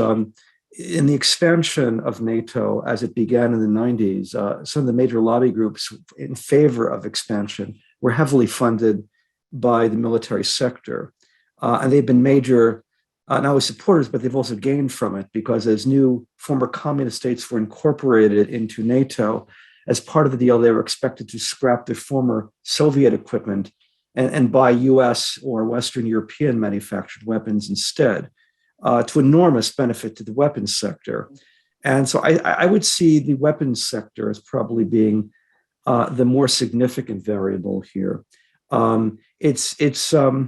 in the expansion of NATO as it began in the 90s, some of the major lobby groups in favor of expansion were heavily funded by the military sector. And they've been major, not only supporters, but they've also gained from it, because as new former communist states were incorporated into NATO, as part of the deal, they were expected to scrap their former Soviet equipment and buy US or Western European manufactured weapons instead, to enormous benefit to the weapons sector. And so I would see the weapons sector as probably being the more significant variable here. It's a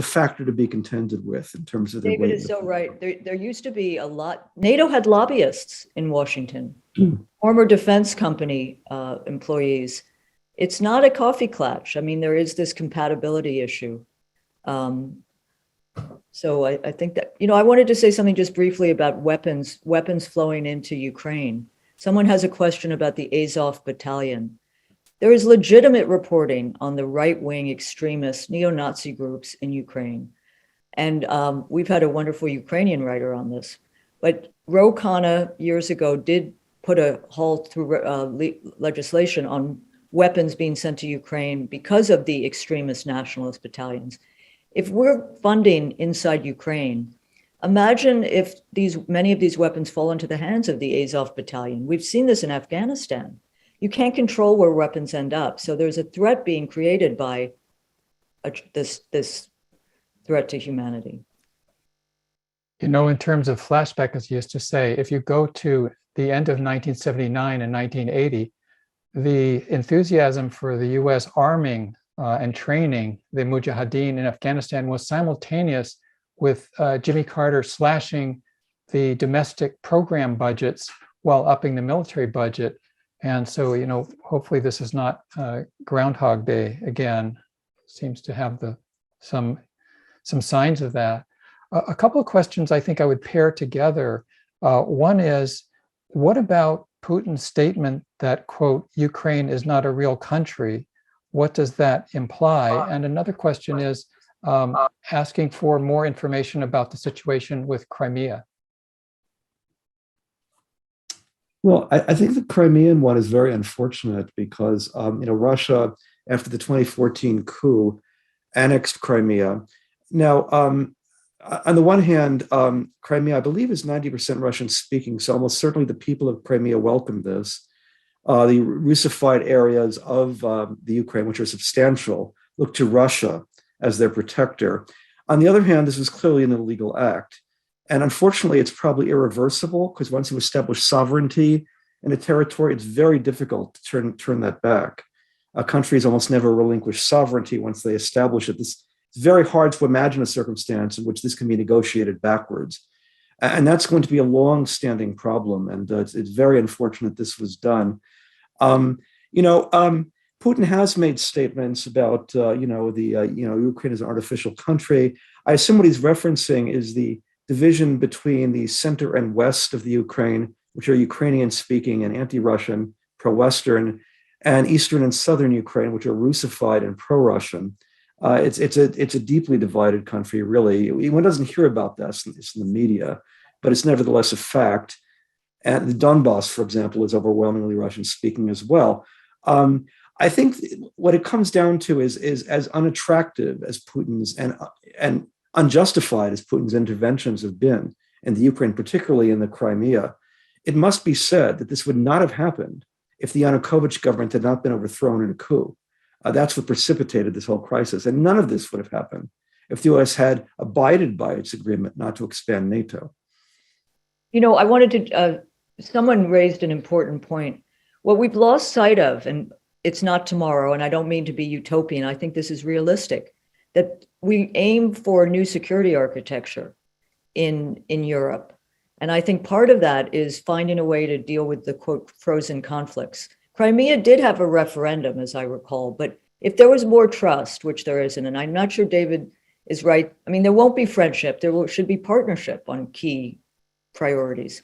factor to be contended with in terms of the David is so right. There used to be a lot. NATO had lobbyists in Washington, former defense company employees. It's not a coffee klatch. I mean, there is this compatibility issue. So I think that, I wanted to say something just briefly about weapons flowing into Ukraine. Someone has a question about the Azov battalion. There is legitimate reporting on the right-wing extremist neo-Nazi groups in Ukraine. And we've had a wonderful Ukrainian writer on this. But Ro Khanna years ago did put a halt through legislation on weapons being sent to Ukraine because of the extremist nationalist battalions. If we're funding inside Ukraine, imagine if many of these weapons fall into the hands of the Azov battalion. We've seen this in Afghanistan. You can't control where weapons end up. So there's a threat being created by this threat to humanity. In terms of flashback, as you used to say, if you go to the end of 1979 and 1980, the enthusiasm for the US arming and training the Mujahideen in Afghanistan was simultaneous with Jimmy Carter slashing the domestic program budgets while upping the military budget. And so, hopefully this is not Groundhog Day again. Seems to have some signs of that. A couple of questions I think I would pair together. One is, what about Putin's statement that, quote, Ukraine is not a real country? What does that imply? And another question is asking for more information about the situation with Crimea. Well, I think the Crimean one is very unfortunate because, Russia, after the 2014 coup, annexed Crimea. Now, on the one hand, Crimea, I believe, is 90% Russian speaking, so almost certainly the people of Crimea welcome this. The Russified areas of the Ukraine, which are substantial, look to Russia as their protector. On the other hand, this was clearly an illegal act. And unfortunately, it's probably irreversible, because once you establish sovereignty in a territory, it's very difficult to turn that back. Countries almost never relinquish sovereignty once they establish it. It's very hard to imagine a circumstance in which this can be negotiated backwards. And that's going to be a long-standing problem. And it's very unfortunate this was done. Putin has made statements about, Ukraine is an artificial country. I assume what he's referencing is the division between the center and west of the Ukraine, which are Ukrainian-speaking and anti-Russian, pro-Western, and eastern and southern Ukraine, which are Russified and pro-Russian. It's a deeply divided country, really. One doesn't hear about this in the media, but it's nevertheless a fact. And the Donbass, for example, is overwhelmingly Russian-speaking as well. I think what it comes down to is as unattractive as Putin's and unjustified as Putin's interventions have been in the Ukraine, particularly in the Crimea, it must be said that this would not have happened if the Yanukovych government had not been overthrown in a coup. That's what precipitated this whole crisis. And none of this would have happened if the US had abided by its agreement not to expand NATO. I wanted to, someone raised an important point. What we've lost sight of, and it's not tomorrow, and I don't mean to be utopian, I think this is realistic, that we aim for a new security architecture in Europe. And I think part of that is finding a way to deal with the, quote, frozen conflicts. Crimea did have a referendum, as I recall, but if there was more trust, which there isn't, and I'm not sure David is right. I mean, there won't be friendship. Should be partnership on key priorities.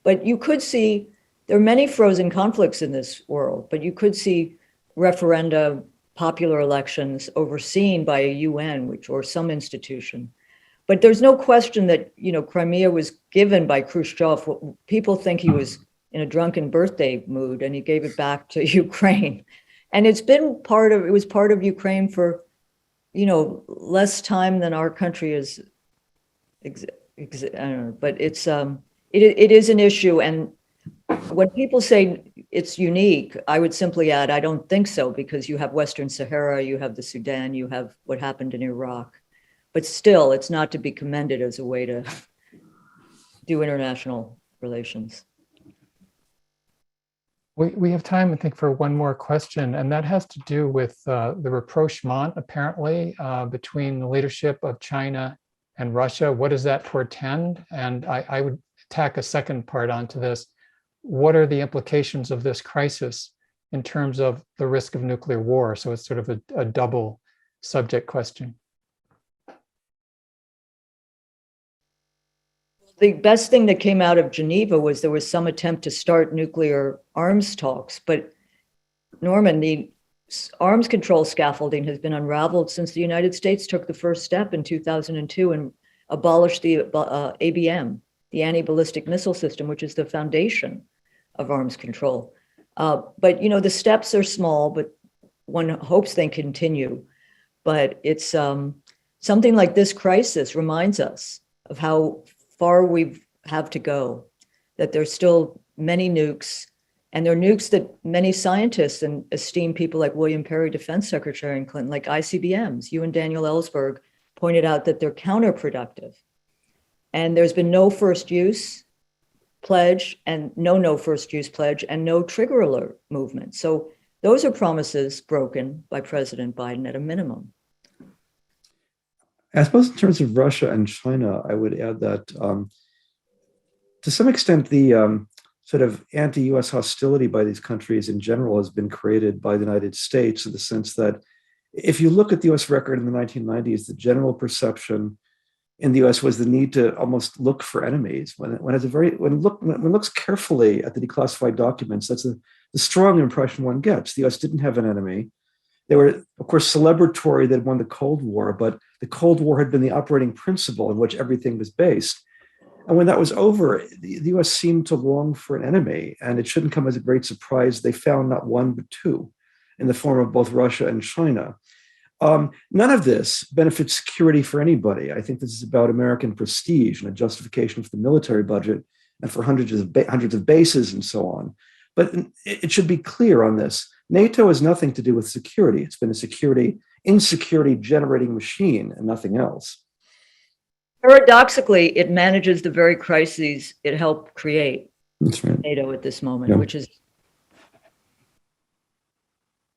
But you could see, there are many frozen conflicts in this world, but you could see referenda, popular elections overseen by a UN, or some institution. But there's no question that, Crimea was given by Khrushchev. People think he was in a drunken birthday mood and he gave it back to Ukraine. And it was part of Ukraine for, less time than our country is, I don't know, but it is an issue. And when people say it's unique, I would simply add, I don't think so, because you have Western Sahara, you have the Sudan, you have what happened in Iraq. But still, it's not to be commended as a way to do international relations. We have time, I think, for one more question, and that has to do with the rapprochement, apparently, between the leadership of China and Russia. What does that portend? And I would tack a second part onto this. What are the implications of this crisis in terms of the risk of nuclear war? So it's sort of a double subject question. The best thing that came out of Geneva was there was some attempt to start nuclear arms talks. But Norman, the arms control scaffolding has been unraveled since the United States took the first step in 2002 and abolished the ABM, the anti-ballistic missile system, which is the foundation of arms control. But, the steps are small, but one hopes they continue. But it's something like this crisis reminds us of how far we have to go, that there's still many nukes, and there are nukes that many scientists and esteemed people like William Perry, Defense Secretary in Clinton, like ICBMs. You and Daniel Ellsberg pointed out that they're counterproductive. And there's been no first use pledge and no first use pledge and no trigger alert movement. So those are promises broken by President Biden at a minimum. I suppose in terms of Russia and China, I would add that to some extent, the sort of anti-US hostility by these countries in general has been created by the United States, in the sense that if you look at the US record in the 1990s, the general perception in the US was the need to almost look for enemies. When looks carefully at the declassified documents, that's the strong impression one gets. The US didn't have an enemy. They were, of course, celebratory that won the Cold War, but the Cold War had been the operating principle on which everything was based. And when that was over, the US seemed to long for an enemy, and it shouldn't come as a great surprise. They found not one, but two, in the form of both Russia and China. None of this benefits security for anybody. I think this is about American prestige and a justification for the military budget and for hundreds of bases and so on. But it should be clear on this. NATO has nothing to do with security. It's been a insecurity generating machine and nothing else. Paradoxically, it manages the very crises it helped create. That's right. NATO at this moment, which is. I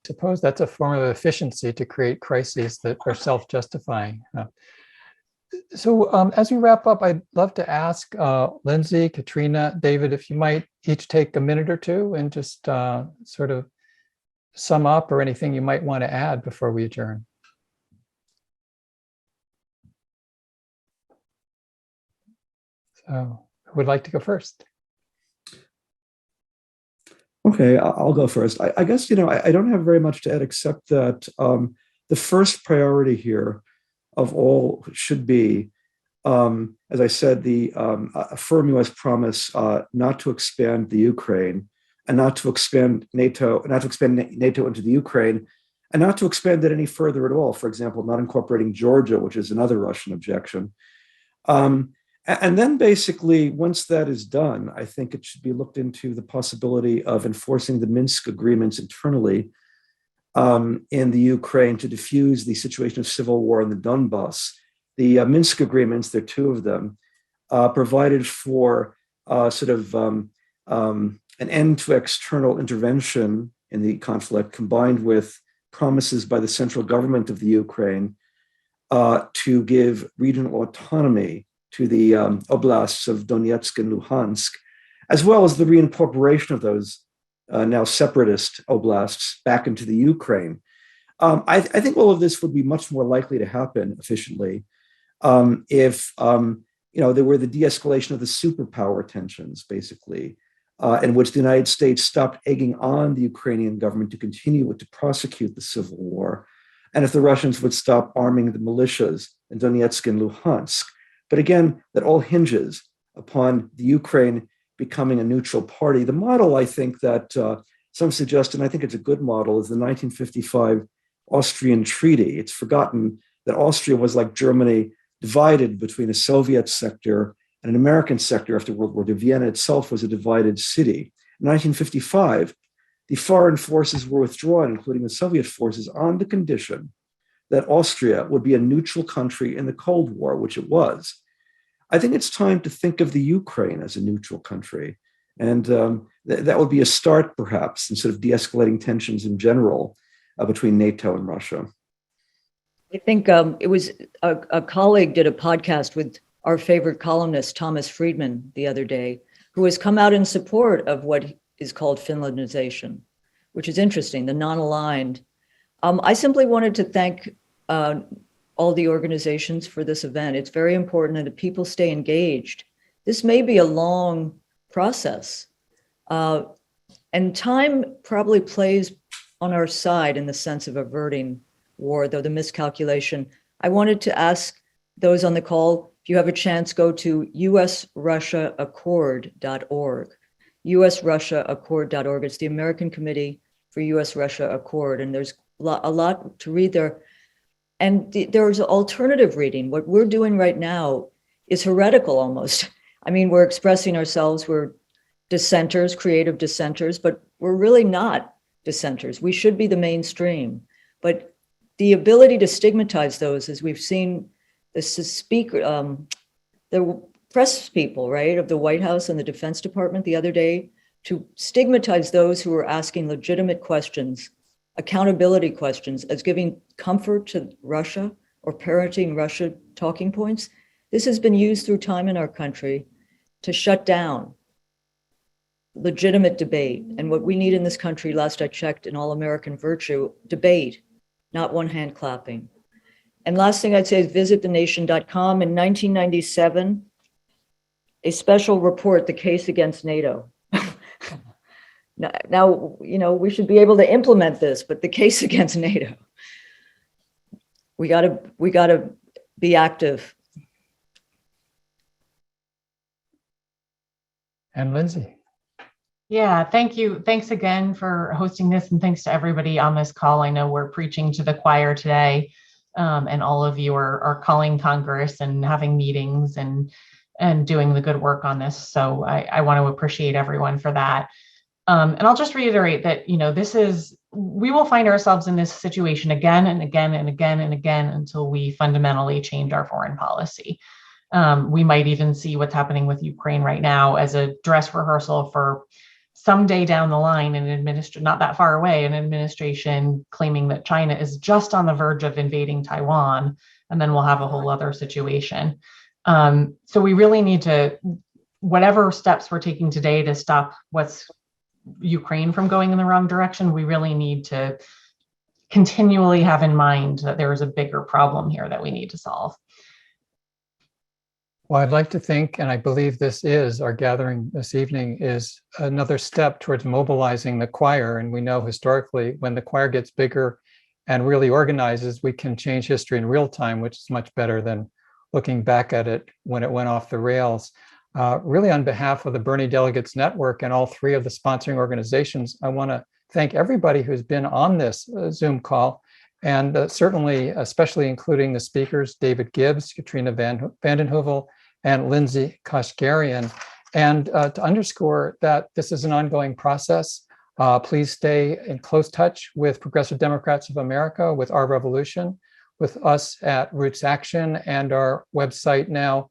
suppose that's a form of efficiency, to create crises that are self-justifying. So as we wrap up, I'd love to ask Lindsay, Katrina, David, if you might each take a minute or two and just sort of sum up, or anything you might want to add before we adjourn. So who would like to go first? Okay, I'll go first. I guess, I don't have very much to add, except that the first priority here of all should be, as I said, a firm U.S. promise not to expand the Ukraine, and not to expand NATO into the Ukraine, and not to expand it any further at all. For example, not incorporating Georgia, which is another Russian objection. And then basically, once that is done, I think it should be looked into the possibility of enforcing the Minsk agreements internally in the Ukraine to diffuse the situation of civil war in the Donbass. The Minsk agreements, there are two of them, provided for an end to external intervention in the conflict, combined with promises by the central government of the Ukraine to give regional autonomy to the oblasts of Donetsk and Luhansk, as well as the reincorporation of those now separatist oblasts back into the Ukraine. I think all of this would be much more likely to happen efficiently if there were the de-escalation of the superpower tensions, basically, in which the United States stopped egging on the Ukrainian government to continue to prosecute the civil war, and if the Russians would stop arming the militias in Donetsk and Luhansk. But again, that all hinges upon the Ukraine becoming a neutral party. The model, I think, that some suggest, and I think it's a good model, is the 1955 Austrian Treaty. It's forgotten that Austria was like Germany, divided between a Soviet sector and an American sector after World War II. Vienna itself was a divided city. In 1955, the foreign forces were withdrawn, including the Soviet forces, on the condition that Austria would be a neutral country in the Cold War, which it was. I think it's time to think of the Ukraine as a neutral country. And that would be a start, perhaps, instead of de-escalating tensions in general between NATO and Russia. I think it was a colleague did a podcast with our favorite columnist, Thomas Friedman, the other day, who has come out in support of what is called Finlandization, which is interesting, the non-aligned. I simply wanted to thank all the organizations for this event. It's very important that people stay engaged. This may be a long process, and time probably plays on our side in the sense of averting war, though the miscalculation. I wanted to ask those on the call, if you have a chance, go to U.S Russia Accord.org. U.S Russia Accord.org. It's the American Committee for U.S Russia Accord, and there's a lot to read there. And there's alternative reading. What we're doing right now is heretical almost. I mean, we're expressing ourselves, we're dissenters, creative dissenters, but we're really not dissenters. We should be the mainstream. But the ability to stigmatize those, as we've seen the speaker, the press people, right, of the White House and the Defense Department the other day, to stigmatize those who are asking legitimate questions, accountability questions, as giving comfort to Russia or parenting Russia talking points. This has been used through time in our country to shut down legitimate debate. And what we need in this country, last I checked, in all American virtue, debate, not one hand clapping. And last thing I'd say is visit thenation.com. In 1997, a special report, The Case Against NATO. Now, you know, we should be able to implement this, but the case against NATO, we gotta be active. And Lindsay. Yeah, thank you. Thanks again for hosting this, and thanks to everybody on this call. I know we're preaching to the choir today, and all of you are calling Congress and having meetings and doing the good work on this. So I want to appreciate everyone for that. And I'll just reiterate that, you know, we will find ourselves in this situation again and again and again and again until we fundamentally change our foreign policy. We might even see what's happening with Ukraine right now as a dress rehearsal for someday down the line, not that far away, an administration claiming that China is just on the verge of invading Taiwan, and then we'll have a whole other situation. So we really need to, whatever steps we're taking today to stop what's Ukraine from going in the wrong direction, we really need to continually have in mind that there is a bigger problem here that we need to solve. Well, I'd like to think, and I believe this is, our gathering this evening is another step towards mobilizing the choir. And we know historically, when the choir gets bigger and really organizes, we can change history in real time, which is much better than looking back at it when it went off the rails. Really, on behalf of the Bernie Delegates Network and all three of the sponsoring organizations, I want to thank everybody who's been on this Zoom call, and certainly, especially including the speakers, David Gibbs, Katrina vanden Heuvel, and Lindsay Koshgarian. And to underscore that this is an ongoing process, please stay in close touch with Progressive Democrats of America, with Our Revolution, with us at Roots Action, and our website now,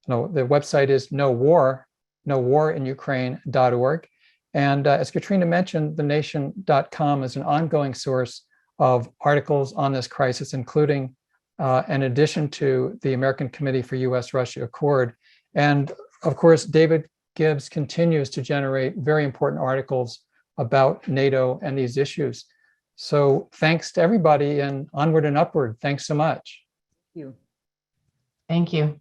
the website is nowarinukraine.org. And as Katrina mentioned, thenation.com is an ongoing source of articles on this crisis, including in addition to the American Committee for U.S Russia Accord. And of course, David Gibbs continues to generate very important articles about NATO and these issues. So thanks to everybody, and onward and upward. Thanks so much. Thank you. Thank you.